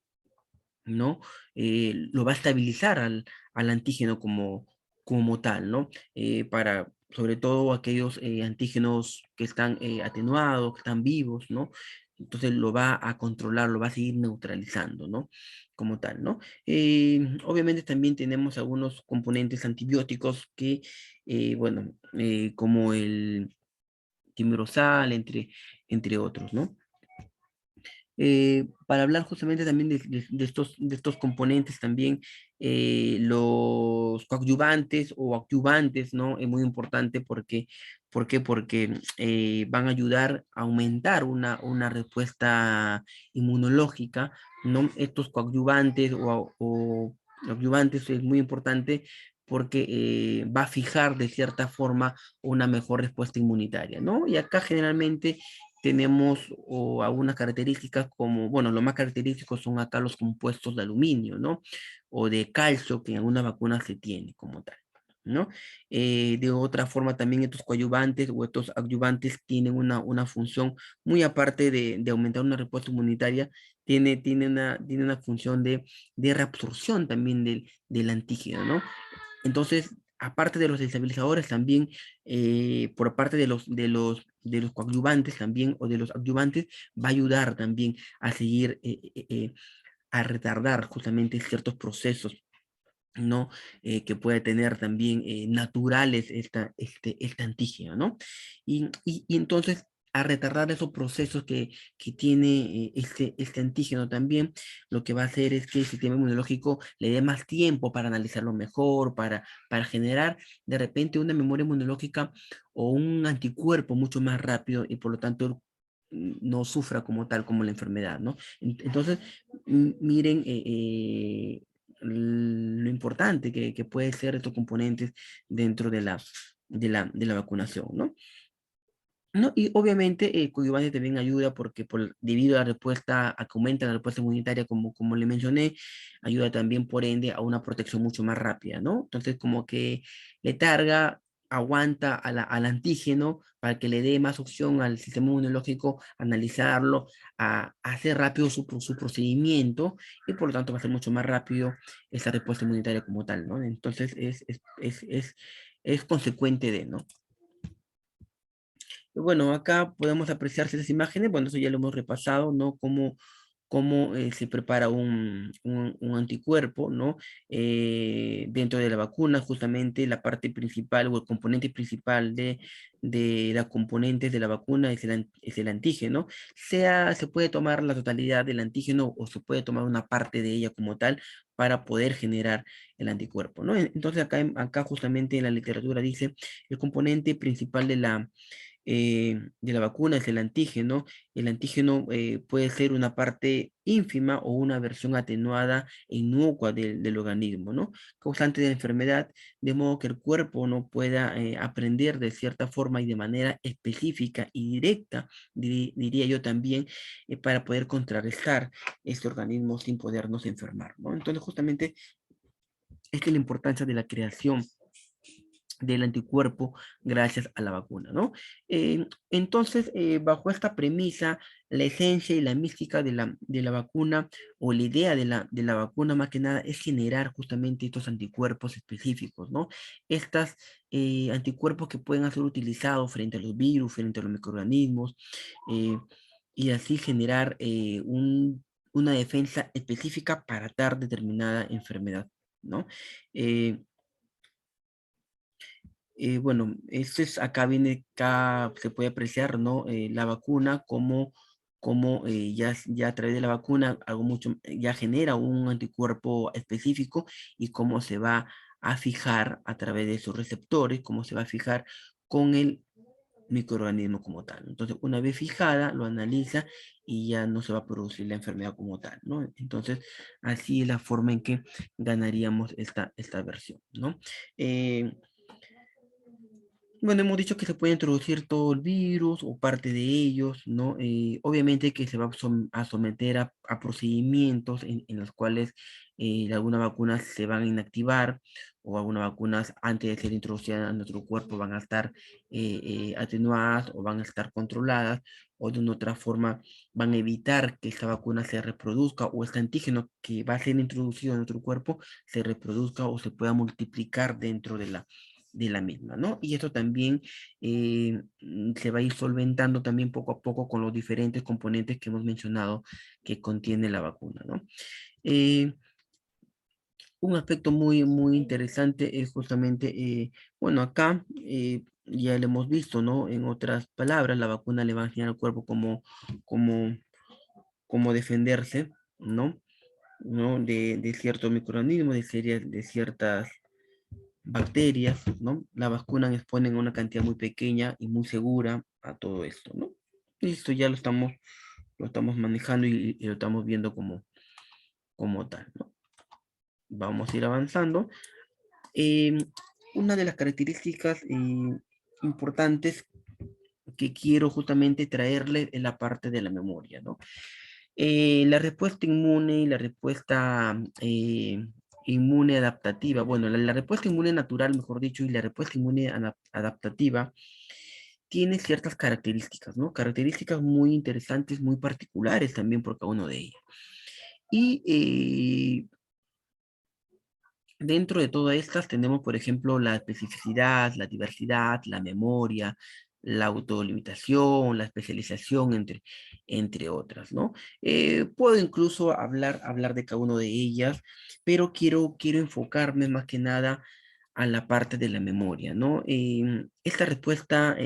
Speaker 1: ¿no? Lo va a estabilizar al antígeno como tal, ¿no? Para, sobre todo, aquellos antígenos que están atenuados, que están vivos, ¿no? Entonces lo va a controlar, lo va a seguir neutralizando, ¿no? Como tal, ¿no? Obviamente también tenemos algunos componentes antibióticos que, bueno, como el timerosal, entre otros, ¿no? Para hablar justamente también de estos componentes también, los coadyuvantes o adyuvantes, ¿no? Es muy importante porque, ¿por qué? Porque van a ayudar a aumentar una respuesta inmunológica, ¿no? Estos coadyuvantes o adyuvantes es muy importante porque va a fijar de cierta forma una mejor respuesta inmunitaria, ¿no? Y acá generalmente tenemos algunas características como, bueno, lo más característicos son acá los compuestos de aluminio, ¿no? O de calcio que en algunas vacunas se tiene como tal, ¿no? De otra forma también estos coadyuvantes o estos adyuvantes tienen una función muy aparte de aumentar una respuesta inmunitaria, tiene una función de reabsorción también del antígeno, ¿no? Entonces, aparte de los estabilizadores, también por parte de los coadyuvantes también, o de los adyuvantes, va a ayudar también a seguir, a retardar justamente ciertos procesos, ¿no? Que puede tener también naturales este antígeno, ¿no? Y entonces, a retardar esos procesos que tiene este antígeno también, lo que va a hacer es que el sistema inmunológico le dé más tiempo para analizarlo mejor, para generar de repente una memoria inmunológica o un anticuerpo mucho más rápido, y por lo tanto no sufra como tal como la enfermedad, ¿no? Entonces, miren, lo importante que puede ser estos componentes dentro de la vacunación, ¿no? ¿No? Y obviamente coadyuvante también ayuda porque debido a la respuesta, a que aumenta la respuesta inmunitaria, como le mencioné, ayuda también por ende a una protección mucho más rápida, ¿no? Entonces como que letarga aguanta al antígeno para que le dé más opción al sistema inmunológico a analizarlo, a hacer rápido su procedimiento, y por lo tanto va a ser mucho más rápido esa respuesta inmunitaria como tal, ¿no? Entonces es consecuente de, ¿no? Bueno, acá podemos apreciar esas imágenes. Bueno, eso ya lo hemos repasado, ¿no? Cómo se prepara un anticuerpo, ¿no? Dentro de la vacuna, justamente la parte principal o el componente principal de las componentes de la vacuna es el antígeno. Se puede tomar la totalidad del antígeno o se puede tomar una parte de ella como tal para poder generar el anticuerpo, ¿no? Entonces acá justamente en la literatura dice el componente principal de la vacuna es el antígeno. El antígeno puede ser una parte ínfima o una versión atenuada e inocua del organismo, ¿no? Causante de la enfermedad, de modo que el cuerpo no pueda aprender de cierta forma y de manera específica y directa, diría yo también, para poder contrarrestar este organismo sin podernos enfermar, ¿no? Entonces, justamente, esta es la importancia de la creación del anticuerpo gracias a la vacuna, ¿no? Entonces, bajo esta premisa, la esencia y la mística de la vacuna, o la idea de la vacuna más que nada, es generar justamente estos anticuerpos específicos, ¿no? Estos anticuerpos que pueden ser utilizados frente a los virus, frente a los microorganismos, eh, y así generar una defensa específica para dar determinada enfermedad, ¿no? Eh, bueno, acá viene, acá se puede apreciar, ¿no? La vacuna, como ya a través de la vacuna algo mucho, ya genera un anticuerpo específico, y cómo se va a fijar a través de sus receptores, cómo se va a fijar con el microorganismo como tal. Entonces, una vez fijada, lo analiza y ya no se va a producir la enfermedad como tal, ¿no? Entonces, así es la forma en que ganaríamos esta versión, ¿no? Eh, bueno, hemos dicho que se puede introducir todo el virus o parte de ellos, ¿no? Obviamente que se va a someter a procedimientos en los cuales algunas vacunas se van a inactivar, o algunas vacunas antes de ser introducidas en nuestro cuerpo van a estar atenuadas o van a estar controladas, o de una otra forma van a evitar que esta vacuna se reproduzca, o este antígeno que va a ser introducido en nuestro cuerpo se reproduzca o se pueda multiplicar dentro de la misma, ¿no? Y esto también se va a ir solventando también poco a poco con los diferentes componentes que hemos mencionado que contiene la vacuna, ¿no? Eh, un aspecto muy, muy interesante es justamente, bueno, acá ya lo hemos visto, ¿no? En otras palabras, la vacuna le va a enseñar al cuerpo cómo, cómo defenderse, ¿no? ¿No? De ciertos microorganismos, de ciertas bacterias, ¿no? La vacuna expone una cantidad muy pequeña y muy segura a todo esto, ¿no? Y esto ya lo estamos manejando y lo estamos viendo como tal, ¿no? Vamos a ir avanzando. Eh, una de las características importantes que quiero justamente traerle es la parte de la memoria, ¿no? La respuesta inmune y la respuesta inmune adaptativa, bueno, la respuesta inmune natural, mejor dicho, y la respuesta inmune adaptativa tiene ciertas características, ¿no? Características muy interesantes, muy particulares también por cada uno de ellas. Y dentro de todas estas tenemos, por ejemplo, la especificidad, la diversidad, la memoria, la autolimitación, la especialización, entre otras, ¿no? Puedo incluso hablar de cada una de ellas, pero quiero enfocarme más que nada a la parte de la memoria, ¿no? Esta respuesta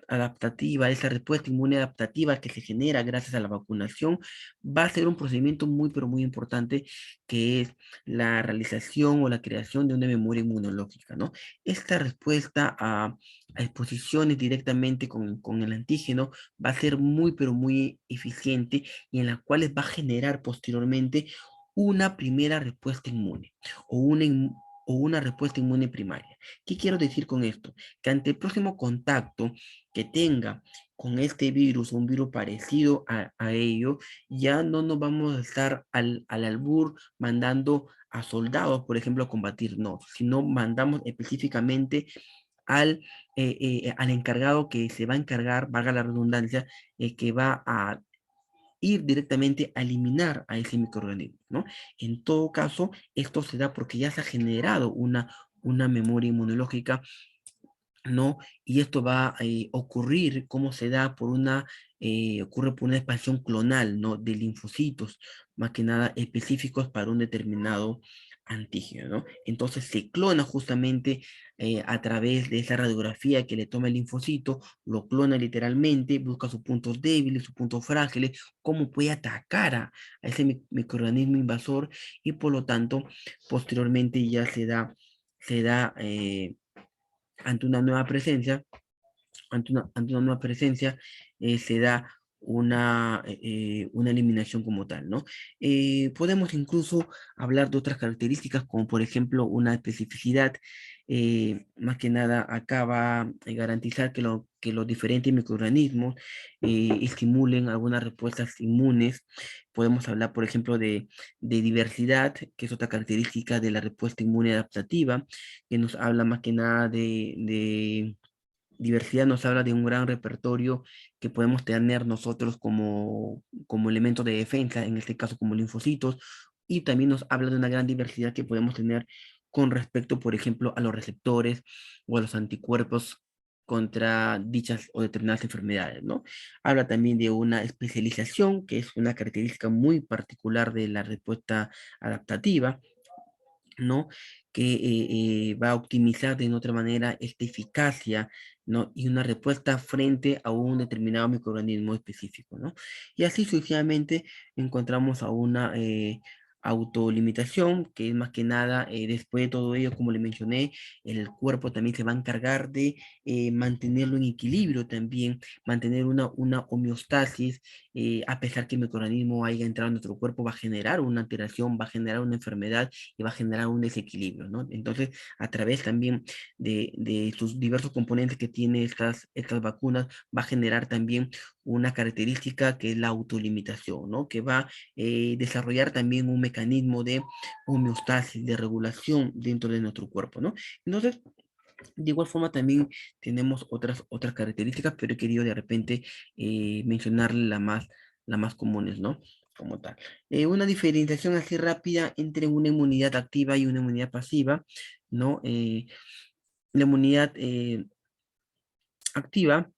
Speaker 1: adaptativa, esa respuesta inmune adaptativa que se genera gracias a la vacunación, va a ser un procedimiento muy, pero muy importante, que es la realización o la creación de una memoria inmunológica, ¿no? Esta respuesta a exposiciones directamente con el antígeno va a ser muy, pero muy eficiente, y en la cual va a generar posteriormente una primera respuesta inmune o o una respuesta inmune primaria. ¿Qué quiero decir con esto? Que ante el próximo contacto que tenga con este virus, un virus parecido a ello, ya no nos vamos a estar al albur mandando a soldados, por ejemplo, a combatir, no, sino mandamos específicamente al encargado que se va a encargar, valga la redundancia, que va a ir directamente a eliminar a ese microorganismo, ¿no? En todo caso, esto se da porque ya se ha generado una memoria inmunológica, ¿no? Y esto va a ocurrir, como se da ocurre por una expansión clonal, ¿no? De linfocitos, más que nada específicos para un determinado antígeno, ¿no? Entonces se clona justamente a través de esa radiografía que le toma el linfocito, lo clona literalmente, busca sus puntos débiles, sus puntos frágiles, cómo puede atacar a ese microorganismo invasor, y por lo tanto, posteriormente ya se da ante una nueva presencia, ante una nueva presencia, se da una eliminación como tal, ¿no? Podemos incluso hablar de otras características, como por ejemplo una especificidad. Más que nada acá va a garantizar que los diferentes microorganismos estimulen algunas respuestas inmunes. Podemos hablar, por ejemplo, de diversidad, que es otra característica de la respuesta inmune adaptativa, que nos habla más que nada de diversidad, nos habla de un gran repertorio que podemos tener nosotros como elemento de defensa, en este caso como linfocitos, y también nos habla de una gran diversidad que podemos tener con respecto, por ejemplo, a los receptores o a los anticuerpos contra dichas o determinadas enfermedades, ¿no? Habla también de una especialización, que es una característica muy particular de la respuesta adaptativa, ¿no? Que va a optimizar de otra manera esta eficacia, ¿no? Y una respuesta frente a un determinado microorganismo específico, ¿no? Y así sucesivamente encontramos a una autolimitación, que es más que nada, después de todo ello, como le mencioné, el cuerpo también se va a encargar de mantenerlo en equilibrio también, mantener una homeostasis, a pesar que el microorganismo haya entrado en nuestro cuerpo, va a generar una alteración, va a generar una enfermedad y va a generar un desequilibrio, ¿no? Entonces, a través también de sus diversos componentes que tiene estas vacunas, va a generar también una característica que es la autolimitación, ¿no? Que va a desarrollar también un mecanismo de homeostasis, de regulación dentro de nuestro cuerpo, ¿no? Entonces, de igual forma también tenemos otras características, pero he querido de repente mencionar las más comunes, ¿no? Como tal. Una diferenciación así rápida entre una inmunidad activa y una inmunidad pasiva, ¿no? La inmunidad activa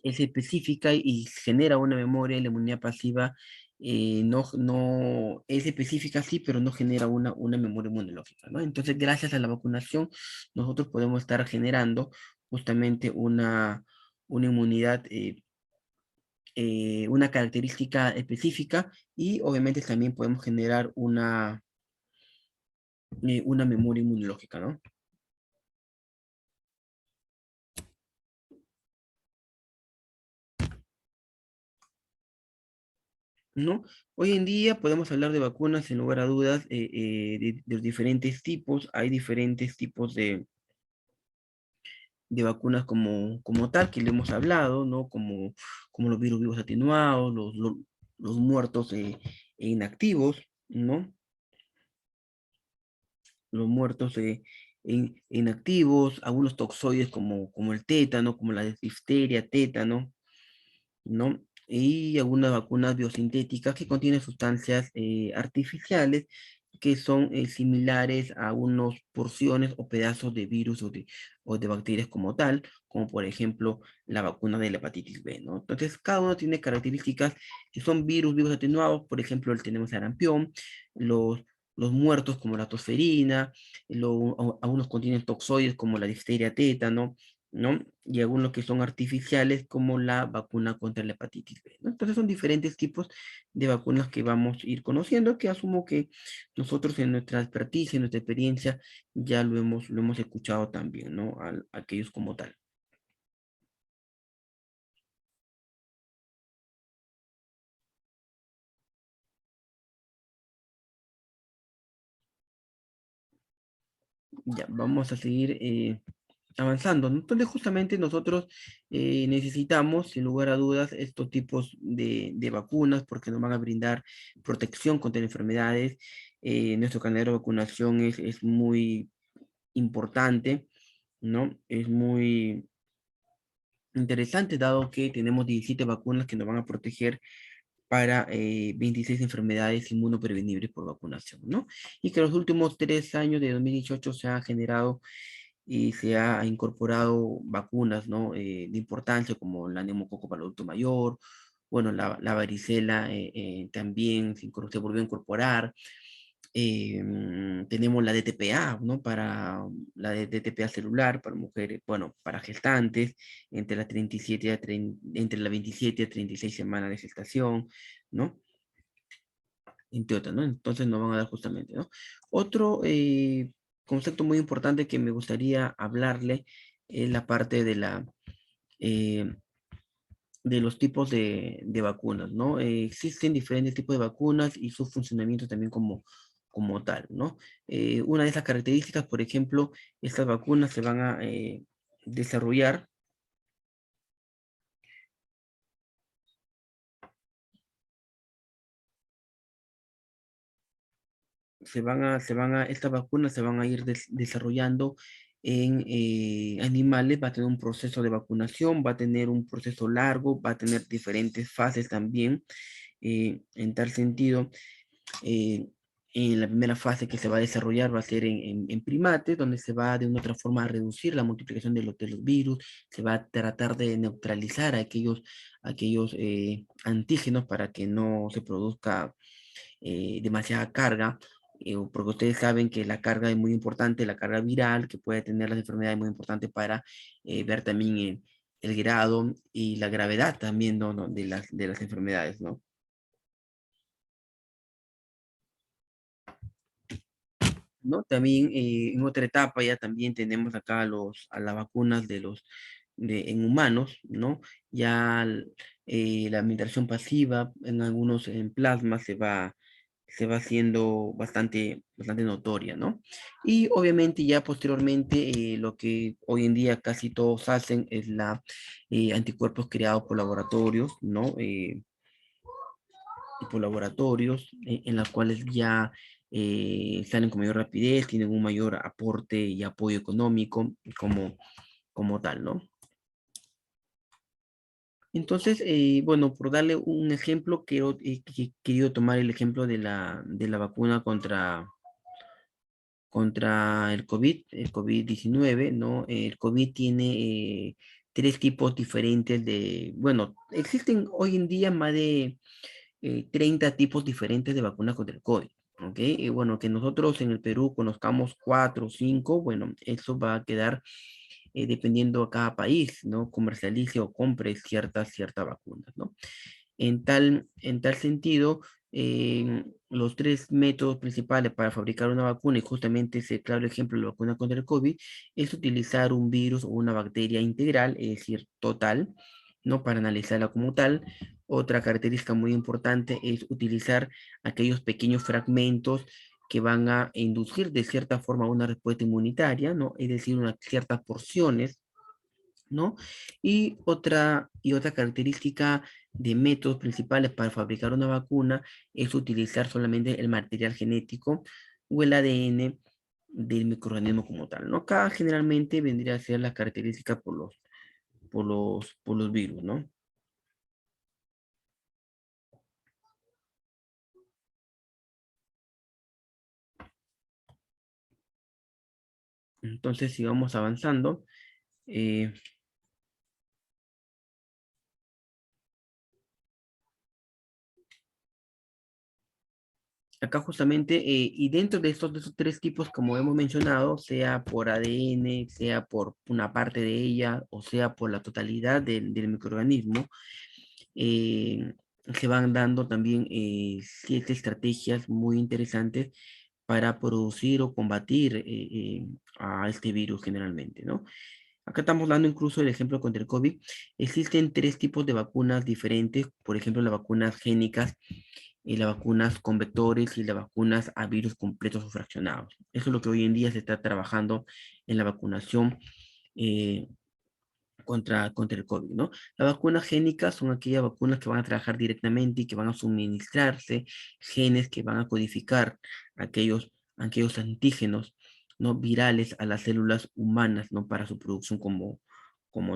Speaker 1: es específica y genera una memoria, y la inmunidad pasiva no es específica, sí, pero no genera una memoria inmunológica, ¿no? Entonces, gracias a la vacunación, nosotros podemos estar generando justamente una inmunidad, una característica específica, y obviamente también podemos generar una memoria inmunológica, ¿no? ¿No? Hoy en día podemos hablar de vacunas sin lugar a dudas, de diferentes tipos. Hay diferentes tipos de vacunas como tal, que le hemos hablado, ¿no? Como los virus vivos atenuados, los muertos inactivos, ¿no? Los muertos inactivos, algunos toxoides como el tétano, como la difteria, tétano, ¿no? Y algunas vacunas biosintéticas que contienen sustancias artificiales que son similares a unas porciones o pedazos de virus o de bacterias como tal, como por ejemplo la vacuna de la hepatitis B, ¿no? Entonces, cada uno tiene características que son virus atenuados, por ejemplo, tenemos sarampión, los, los muertos como la tosferina, algunos contienen toxoides como la difteria tétano, ¿no? Y algunos que son artificiales como la vacuna contra la hepatitis B, ¿no? Entonces son diferentes tipos de vacunas que vamos a ir conociendo, que asumo que nosotros en nuestra experticia, en nuestra experiencia, ya lo hemos escuchado también, ¿no? Aquellos como tal. Ya, vamos a seguir avanzando, ¿no? Entonces, justamente nosotros necesitamos, sin lugar a dudas, estos tipos de vacunas porque nos van a brindar protección contra enfermedades. Nuestro calendario de vacunación es muy importante, ¿no? Es muy interesante dado que tenemos 17 vacunas que nos van a proteger para 26 enfermedades inmunoprevenibles por vacunación, ¿no? Y que los últimos 3 años de 2018 se ha generado y se ha incorporado vacunas, ¿no? De importancia como la neumococo para el adulto mayor, bueno, la varicela también se volvió a incorporar. Tenemos la DTPA, ¿no? Para la DTPA celular para mujeres, bueno, para gestantes, entre las 37 entre las 27 a 36 semanas de gestación, ¿no? Entre otras, ¿no? Entonces nos van a dar justamente, ¿no? Otro concepto muy importante que me gustaría hablarle es la parte eh, de los tipos de vacunas, ¿no? Existen diferentes tipos de vacunas y su funcionamiento también como tal, ¿no? Una de esas características, por ejemplo, estas vacunas se van a desarrollar, estas vacunas se van a ir desarrollando en animales, va a tener un proceso de vacunación, va a tener un proceso largo, va a tener diferentes fases también, en tal sentido. eh, en la primera fase que se va a desarrollar va a ser en primates, donde se va de una otra forma a reducir la multiplicación de los virus, se va a tratar de neutralizar aquellos antígenos para que no se produzca demasiada carga, porque ustedes saben que la carga es muy importante, la carga viral que puede tener las enfermedades es muy importante para ver también el grado y la gravedad también, ¿no? ¿no? De las enfermedades, ¿no? ¿No? También en otra etapa ya también tenemos acá a las vacunas en humanos, ¿no? Ya la administración pasiva en algunos en plasma se va haciendo bastante notoria, ¿no? Y obviamente ya posteriormente lo que hoy en día casi todos hacen es anticuerpos creados por laboratorios, ¿no? Tipo laboratorios en las cuales ya salen con mayor rapidez, tienen un mayor aporte y apoyo económico como tal, ¿no? Entonces, bueno, por darle un ejemplo, querido tomar el ejemplo de la vacuna contra el COVID-19, ¿no? El COVID tiene tres tipos diferentes bueno, existen hoy en día más de 30 tipos diferentes de vacunas contra el COVID. ¿Ok? Y bueno, que nosotros en el Perú conozcamos 4 o 5, bueno, eso va a quedar dependiendo a cada país, ¿no? Comercialice o compre ciertas vacunas, ¿no? En tal sentido, los tres métodos principales para fabricar una vacuna, y justamente ese claro ejemplo de la vacuna contra el COVID, es utilizar un virus o una bacteria integral, es decir, total, ¿no? Para analizarla como tal. Otra característica muy importante es utilizar aquellos pequeños fragmentos que van a inducir de cierta forma una respuesta inmunitaria, ¿no? Es decir, unas ciertas porciones, ¿no? Y otra característica de métodos principales para fabricar una vacuna es utilizar solamente el material genético o el ADN del microorganismo como tal, ¿no? Acá generalmente vendría a ser la característica por los virus, ¿no? Entonces, sigamos avanzando. Eh, Acá justamente, y dentro de esos tres tipos, como hemos mencionado, sea por ADN, sea por una parte de ella, o sea por la totalidad del microorganismo, eh, se van dando también 7 estrategias muy interesantes para producir o combatir a este virus generalmente, ¿no? Acá estamos dando incluso el ejemplo contra el COVID. Existen 3 tipos de vacunas diferentes, por ejemplo, las vacunas génicas, y las vacunas con vectores y las vacunas a virus completos o fraccionados. Eso es lo que hoy en día se está trabajando en la vacunación eh, contra el COVID, ¿no? Las vacunas génicas son aquellas vacunas que van a trabajar directamente y que van a suministrarse genes que van a codificar aquellos antígenos, ¿no? Virales a las células humanas, ¿no? Para su producción como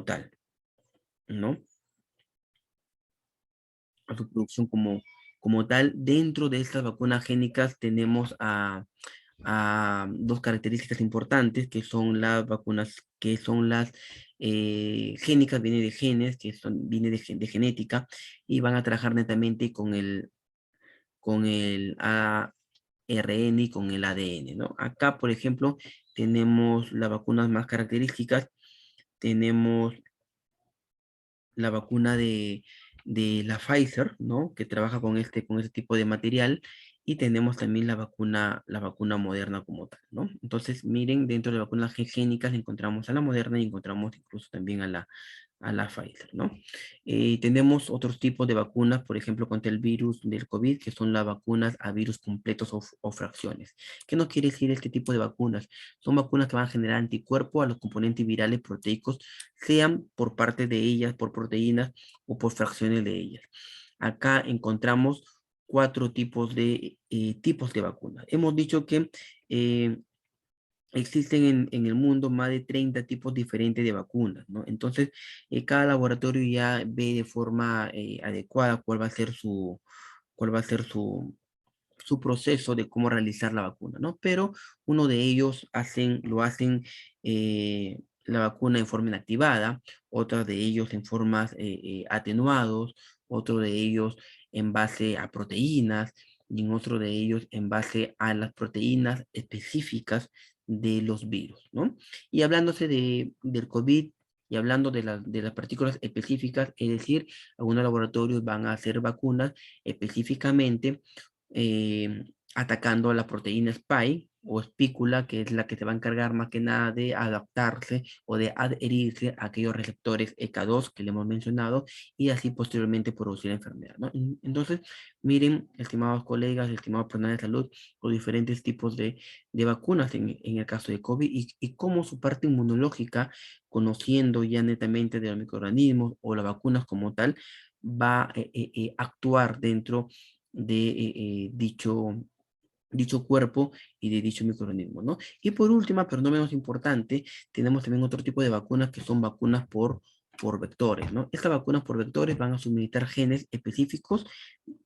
Speaker 1: tal, ¿no? A su producción como tal. Dentro de estas vacunas génicas tenemos a 2 características importantes, que son las vacunas, que son las génicas, viene de genes, viene de genética, y van a trabajar netamente con el ARN y con el ADN, ¿no? Acá, por ejemplo, tenemos las vacunas más características. Tenemos la vacuna de la Pfizer, ¿no? Que trabaja con este tipo de material. Y tenemos también la vacuna Moderna como tal, ¿no? Entonces, miren, dentro de las vacunas génicas encontramos a la Moderna y encontramos incluso también a la Pfizer, ¿no? Tenemos otros tipos de vacunas, por ejemplo, contra el virus del COVID, que son las vacunas a virus completos o fracciones. ¿Qué nos quiere decir este tipo de vacunas? Son vacunas que van a generar anticuerpos a los componentes virales proteicos, sean por parte de ellas, por proteínas o por fracciones de ellas. Acá encontramos 4 tipos de vacunas. Hemos dicho que eh, existen en el mundo más de 30 tipos diferentes de vacunas, ¿no? Entonces, cada laboratorio ya ve de forma adecuada cuál va a ser su proceso de cómo realizar la vacuna, ¿no? Pero uno de ellos lo hacen la vacuna en forma inactivada, otros de ellos en formas atenuados, otro de ellos en base a proteínas, y en otro de ellos en base a las proteínas específicas de los virus, ¿no? Y hablándose del COVID y hablando de las partículas específicas, es decir, algunos laboratorios van a hacer vacunas específicamente atacando a la proteína spike o espícula, que es la que se va a encargar más que nada de adaptarse o de adherirse a aquellos receptores ECA2 que le hemos mencionado, y así posteriormente producir la enfermedad, ¿no? Entonces, miren, estimados colegas, estimados personal de salud, los diferentes tipos de vacunas en el caso de COVID, y cómo su parte inmunológica, conociendo ya netamente de los microorganismos o las vacunas como tal, va a actuar dentro de dicho cuerpo y de dicho microorganismo, ¿no? Y por última, pero no menos importante, tenemos también otro tipo de vacunas que son vacunas por vectores, ¿no? Estas vacunas por vectores van a suministrar genes específicos,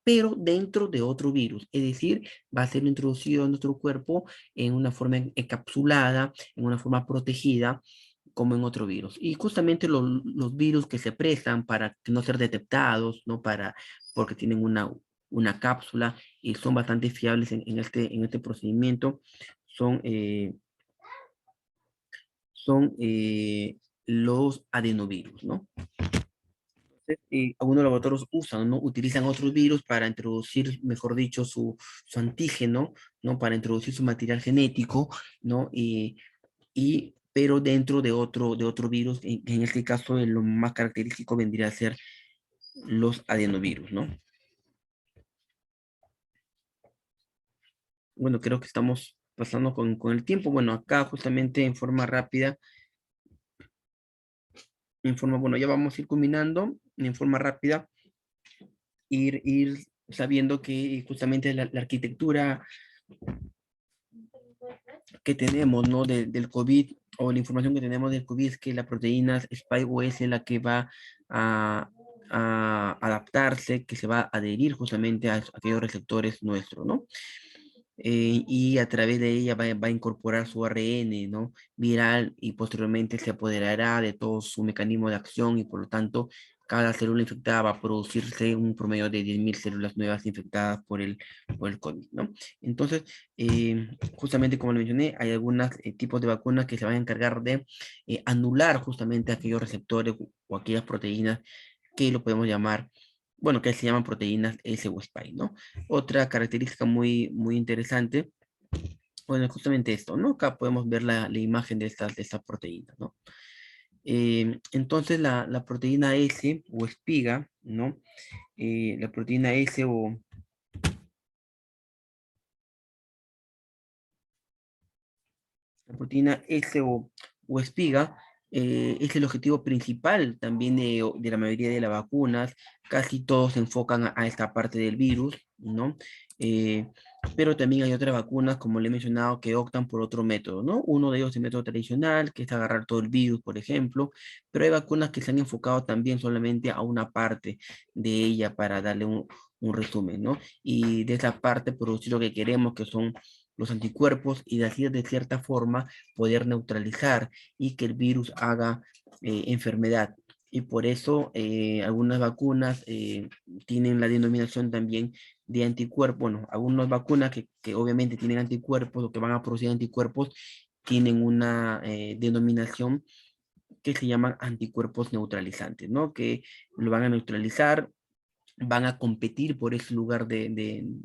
Speaker 1: pero dentro de otro virus, es decir, va a ser introducido en nuestro cuerpo en una forma encapsulada, en una forma protegida, como en otro virus. Y justamente los virus que se prestan para no ser detectados, ¿no? Porque tienen una cápsula y son bastante fiables en este procedimiento, son, eh, son los adenovirus, ¿no? Algunos laboratorios ¿no? Utilizan otros virus para introducir, mejor dicho, su antígeno, ¿no? Para introducir su material genético, ¿no? Pero dentro de otro virus, en este caso, lo más característico vendría a ser los adenovirus, ¿no? Bueno, creo que estamos pasando con el tiempo. Bueno, acá justamente en forma rápida, bueno, ya vamos a ir combinando en forma rápida, ir sabiendo que justamente la arquitectura que tenemos, ¿no? Del COVID, o la información que tenemos del COVID es que la proteína Spike OS es la que va a adaptarse, que se va a adherir justamente a aquellos receptores nuestros, ¿no? Y a través de ella va a incorporar su ARN, ¿no? Viral, y posteriormente se apoderará de todo su mecanismo de acción, y por lo tanto cada célula infectada va a producirse un promedio de 10.000 células nuevas infectadas por el COVID, ¿no? Entonces, justamente como lo mencioné, hay algunos tipos de vacunas que se van a encargar de anular justamente aquellos receptores o aquellas proteínas que lo podemos llamar, bueno, que se llaman proteínas S o spike, ¿no? Otra característica muy interesante, bueno, es justamente esto, ¿no? Acá podemos ver la imagen de estas proteínas, ¿no? Entonces, la proteína S o espiga, ¿no? La proteína S la proteína S o espiga es el objetivo principal también de la mayoría de las vacunas. Casi todos se enfocan a esta parte del virus, ¿no? Eh, pero también hay otras vacunas, como le he mencionado, que optan por otro método, ¿no? Uno de ellos es el método tradicional, que es agarrar todo el virus, por ejemplo, pero hay vacunas que se han enfocado también solamente a una parte de ella para darle un resumen, ¿no? Y de esa parte producir lo que queremos, que son los anticuerpos, y de así de cierta forma poder neutralizar y que el virus haga enfermedad. Y por eso algunas vacunas tienen la denominación también de anticuerpos. Bueno, algunas vacunas que obviamente tienen anticuerpos o que van a producir anticuerpos tienen una denominación que se llaman anticuerpos neutralizantes, ¿no? Que lo van a neutralizar, van a competir por ese lugar de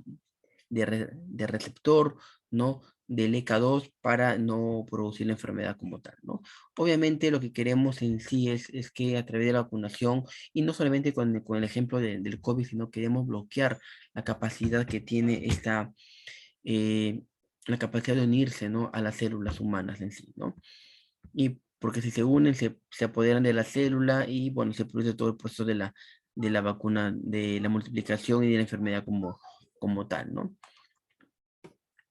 Speaker 1: receptor, ¿no? Del ECA2 para no producir la enfermedad como tal, ¿no? Obviamente lo que queremos en sí es que a través de la vacunación, y no solamente con el ejemplo del COVID, sino queremos bloquear la capacidad que tiene eh, la capacidad de unirse, ¿no? A las células humanas en sí, ¿no? Y porque si se unen, se apoderan de la célula y, bueno, se produce todo el proceso de la vacuna, de la multiplicación y de la enfermedad como tal, ¿no?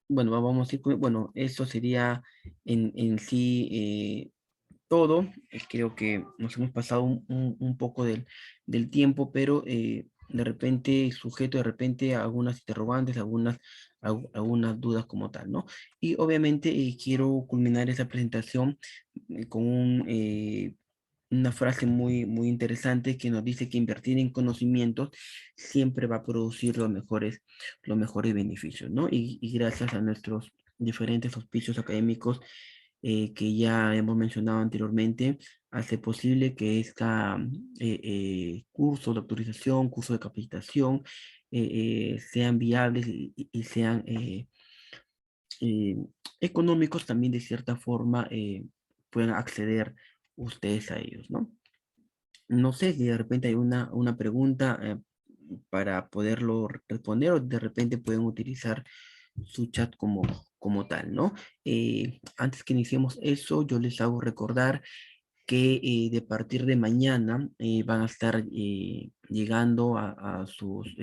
Speaker 1: Bueno, vamos a ir bueno, eso sería en sí todo. Creo que nos hemos pasado un poco del tiempo, pero de repente sujeto de repente a algunas interrogantes, algunas dudas como tal, ¿no? Y obviamente quiero culminar esa presentación con una frase muy interesante que nos dice que invertir en conocimientos siempre va a producir los mejores beneficios, ¿no? Y gracias a nuestros diferentes auspicios académicos que ya hemos mencionado anteriormente, hace posible que esta curso de autorización, curso de capacitación, sean viables y sean eh, económicos también de cierta forma, puedan acceder ustedes a ellos, ¿no? No sé si de repente hay una pregunta para poderlo responder, o de repente pueden utilizar su chat como tal, ¿no? Antes que iniciemos eso, yo les hago recordar que de partir de mañana van a estar llegando a sus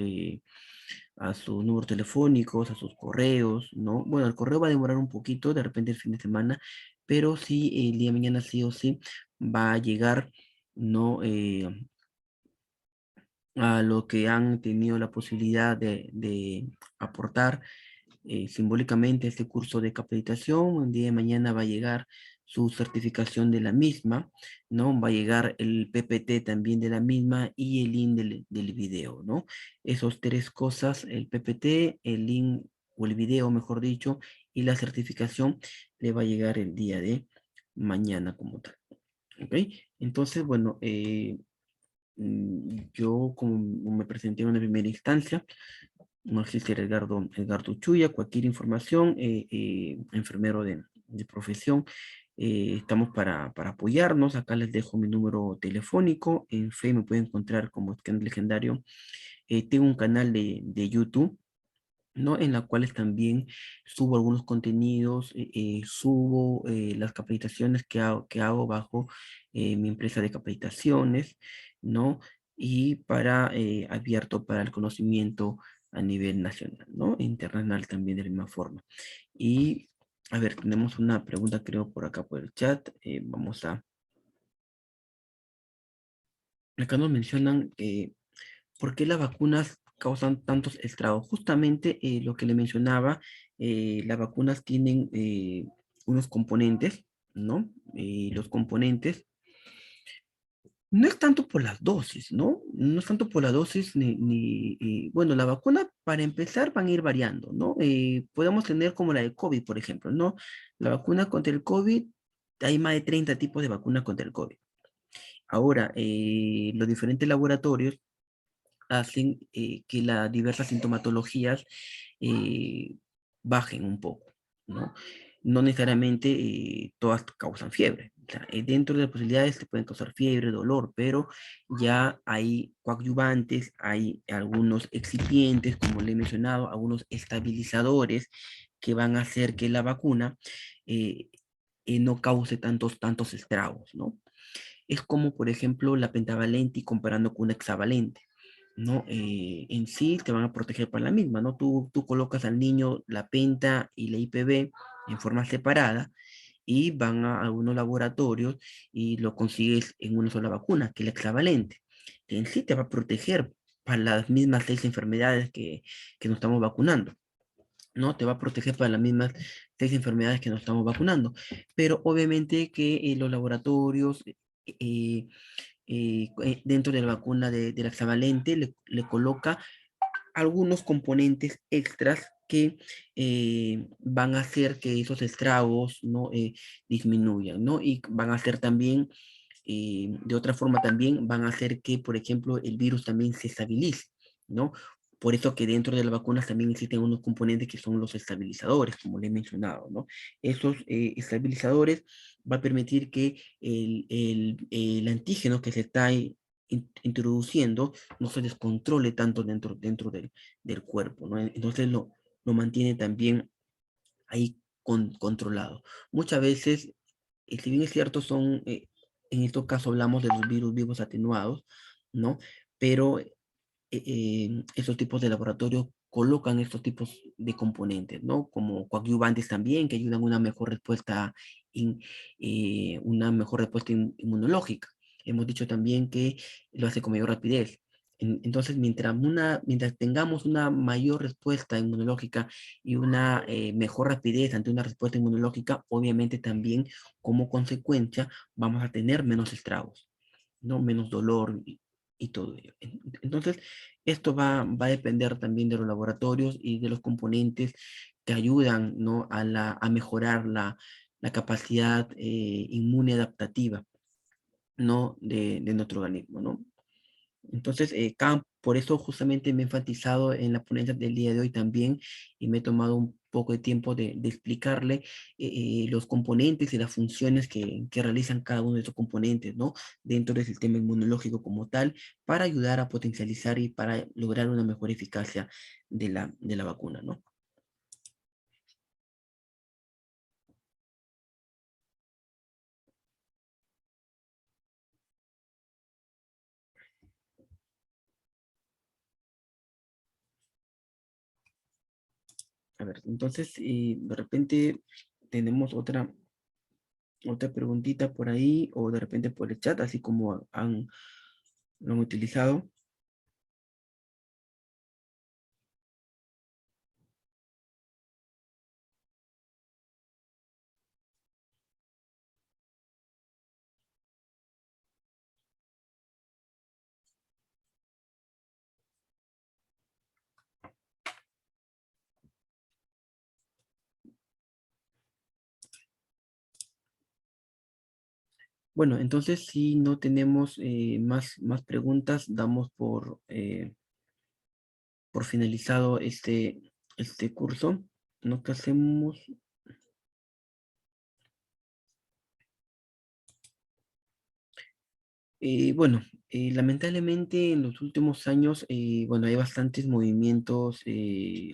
Speaker 1: números telefónicos, a sus correos, ¿no? Bueno, el correo va a demorar un poquito, de repente el fin de semana, pero sí, el día de mañana sí o sí va a llegar, ¿no? A lo que han tenido la posibilidad de aportar simbólicamente este curso de capacitación. El día de mañana va a llegar su certificación de la misma, ¿no? Va a llegar el PPT también de la misma y el link del video, ¿no? Esos tres cosas, el PPT, el link o el video, mejor dicho, y la certificación le va a llegar el día de mañana como tal. ¿Ok? Entonces, bueno, yo como me presenté en una primera instancia, Magíster Edgardo Chuya, cualquier información, enfermero de profesión, estamos para apoyarnos. Acá les dejo mi número telefónico. En Facebook me pueden encontrar como Scan Legendario. Tengo un canal de YouTube, ¿no? En la cuales también subo algunos contenidos, subo las capacitaciones que hago bajo mi empresa de capacitaciones, ¿no? Y abierto para el conocimiento a nivel nacional, ¿no? E internacional también de la misma forma. Y A ver, tenemos una pregunta creo por acá por el chat. Vamos a... Acá nos mencionan por qué las vacunas causan tantos estragos. Justamente lo que le mencionaba, las vacunas tienen unos componentes, ¿no? Los componentes no es tanto por las dosis, ¿no? No es tanto por la dosis bueno, la vacuna para empezar van a ir variando, ¿no? Podemos tener como la de COVID, por ejemplo, ¿no? La vacuna contra el COVID, hay más de 30 tipos de vacunas contra el COVID. Ahora, los diferentes laboratorios hacen que las diversas sintomatologías eh, bajen un poco, ¿no? No necesariamente todas causan fiebre. O sea, dentro de las posibilidades se pueden causar fiebre, dolor, pero ya hay coadyuvantes, hay algunos excipientes, como le he mencionado, algunos estabilizadores que van a hacer que la vacuna eh, no cause tantos estragos, ¿no? Es como, por ejemplo, la pentavalente comparando con una hexavalente, ¿no? En sí te van a proteger para la misma, ¿no? Tú colocas al niño la penta y la IPV en forma separada y van a algunos laboratorios y lo consigues en una sola vacuna, que es la hexavalente, que en sí te va a proteger para las mismas 6 enfermedades que nos estamos vacunando. ¿No? Te va a proteger para las mismas 6 enfermedades que nos estamos vacunando. Pero obviamente que los laboratorios eh, dentro de la vacuna de la hexavalente le coloca algunos componentes extras que van a hacer que esos estragos no disminuyan, ¿no? Y van a hacer también, de otra forma también, van a hacer que, por ejemplo, el virus también se estabilice, ¿no? Por eso que dentro de las vacunas también existen unos componentes que son los estabilizadores, como le he mencionado, ¿no? Esos estabilizadores va a permitir que el antígeno que se está introduciendo no se descontrole tanto dentro del cuerpo, ¿no? Entonces lo mantiene también ahí controlado. Muchas veces, si bien es cierto, en estos casos hablamos de los virus vivos atenuados, ¿no? Pero esos tipos de laboratorios colocan estos tipos de componentes, ¿no? Como coadyuvantes también, que ayudan a in- una mejor respuesta inmunológica. Hemos dicho también que lo hace con mayor rapidez. Entonces, mientras tengamos una mayor respuesta inmunológica y una mejor rapidez ante una respuesta inmunológica, obviamente también como consecuencia vamos a tener menos estragos, ¿no? Menos dolor y todo ello. Entonces, esto va a depender también de los laboratorios y de los componentes que ayudan, ¿no? A mejorar la capacidad inmune adaptativa, ¿no? De nuestro organismo, ¿no? Entonces, por eso justamente me he enfatizado en la ponencia del día de hoy también y me he tomado un poco de tiempo de explicarle los componentes y las funciones que realizan cada uno de esos componentes, ¿no? Dentro del sistema inmunológico como tal, para ayudar a potencializar y para lograr una mejor eficacia de la vacuna, ¿no? A ver, entonces, de repente tenemos otra preguntita por ahí o de repente por el chat, así como lo han utilizado. Bueno, entonces si no tenemos más preguntas, damos por finalizado este curso. Lo que hacemos, bueno, lamentablemente en los últimos años, bueno, hay bastantes movimientos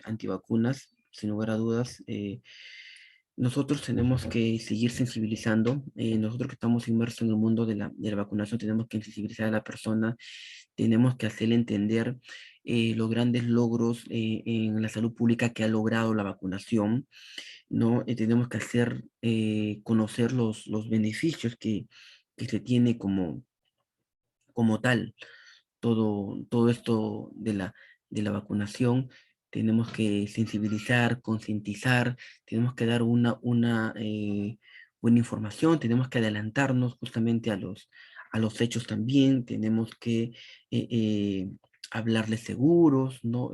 Speaker 1: antivacunas, sin lugar a dudas. nosotros tenemos que seguir sensibilizando. Nosotros que estamos inmersos en el mundo de la vacunación, tenemos que sensibilizar a la persona, tenemos que hacerle entender los grandes logros en la salud pública que ha logrado la vacunación, ¿no? Tenemos que hacer conocer los beneficios que se tiene como tal todo esto de la vacunación. Tenemos que sensibilizar, concientizar, tenemos que dar una buena información, tenemos que adelantarnos justamente a los hechos también, tenemos que eh, eh, hablarles seguros, ¿no?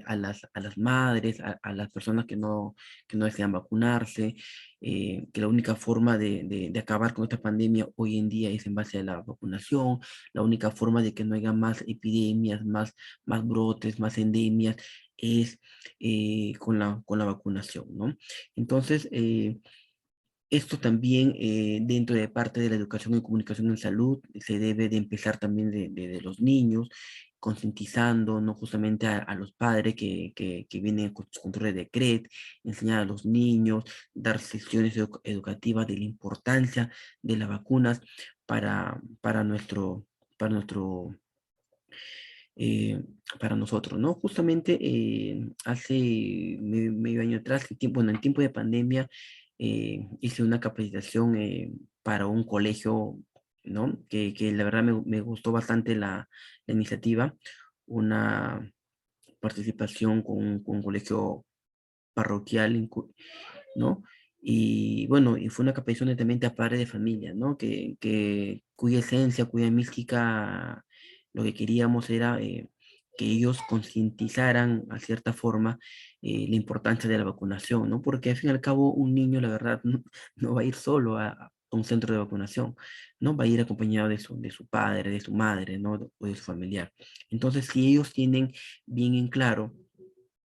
Speaker 1: A las madres, a las personas que no desean vacunarse, que la única forma de acabar con esta pandemia hoy en día es en base a la vacunación. La única forma de que no haya más epidemias, más brotes, más endemias, es con la vacunación, ¿no? Entonces, esto también dentro de parte de la educación y comunicación en salud se debe de empezar también de los niños, concientizando, ¿no? Justamente a los padres que vienen con sus controles de CRED, enseñar a los niños, dar sesiones educativas de la importancia de las vacunas para nuestro eh, para nosotros, ¿no? Justamente hace medio año atrás, bueno, en tiempo de pandemia, hice una capacitación para un colegio, ¿no? Que la verdad me gustó bastante la iniciativa, una participación con un colegio parroquial, ¿no? Y bueno, y fue una capacitación netamente a padres de familia, ¿no? Cuya esencia, cuya mística, lo que queríamos era que ellos concientizaran a cierta forma la importancia de la vacunación, ¿no? Porque al fin y al cabo un niño, la verdad, no va a ir solo a un centro de vacunación, ¿no? Va a ir acompañado de su padre, de su madre, ¿no? O de su familiar. Entonces, si ellos tienen bien en claro,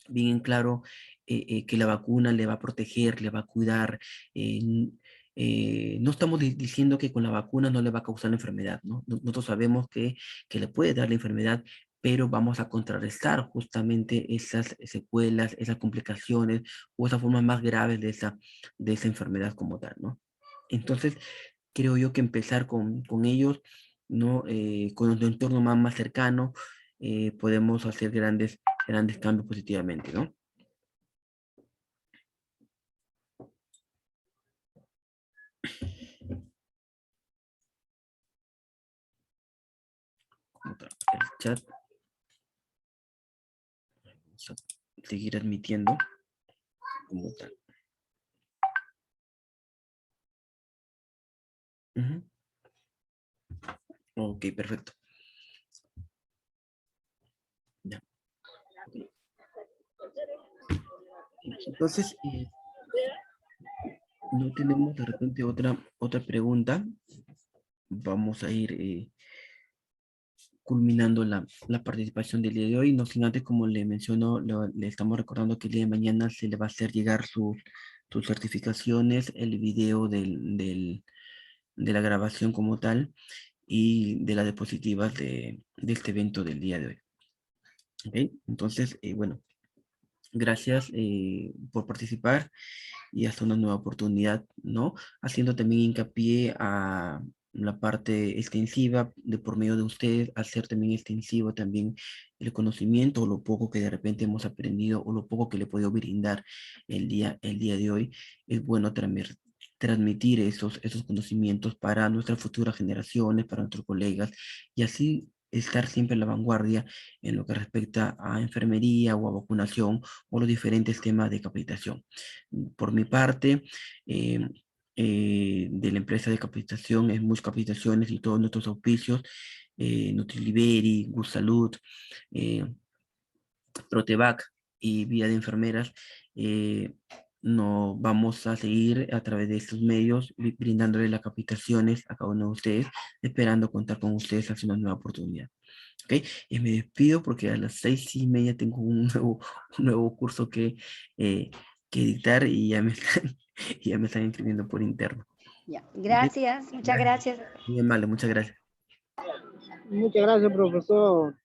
Speaker 1: que la vacuna le va a proteger, le va a cuidar. No estamos diciendo que con la vacuna no le va a causar la enfermedad, ¿no? Nosotros sabemos que le puede dar la enfermedad, pero vamos a contrarrestar justamente esas secuelas, esas complicaciones o esas formas más graves de esa enfermedad como tal, ¿no? Entonces, creo yo que empezar con ellos, ¿no? Con nuestro entorno más cercano, podemos hacer grandes cambios positivamente, ¿no? Como tal, el chat, vamos a seguir admitiendo como tal. Ujú. Ok, perfecto. Ya. Entonces, no tenemos de repente otra pregunta. Vamos a ir culminando la participación del día de hoy. No sin antes, como le menciono, le estamos recordando que el día de mañana se le va a hacer llegar sus certificaciones, el video de la grabación como tal y de las diapositivas de este evento del día de hoy. ¿Ok? Entonces, bueno, gracias por participar y hasta una nueva oportunidad, ¿no? Haciendo también hincapié a la parte extensiva de por medio de ustedes, hacer también extensivo también el conocimiento o lo poco que de repente hemos aprendido o lo poco que le he podido brindar el día de hoy. Es bueno transmitir esos conocimientos para nuestras futuras generaciones, para nuestros colegas y así estar siempre en la vanguardia en lo que respecta a enfermería o a vacunación o los diferentes temas de capacitación. Por mi parte, eh, de la empresa de capacitación, es Much Capacitaciones y todos nuestros auspicios, Nutriliberi, Salud, eh, Protevac y Vía de Enfermeras, no vamos a seguir a través de estos medios brindándole las capacitaciones a cada uno de ustedes, esperando contar con ustedes hacia una nueva oportunidad. ¿Ok? Y me despido porque a las 6:30 tengo un nuevo curso que dictar y ya me están, ya me están inscribiendo por interno.
Speaker 4: Ya,
Speaker 1: ¿Ok?
Speaker 4: gracias, muchas
Speaker 1: Gracias.
Speaker 4: gracias.
Speaker 1: Muy amable, muchas gracias.
Speaker 2: Muchas gracias, profesor.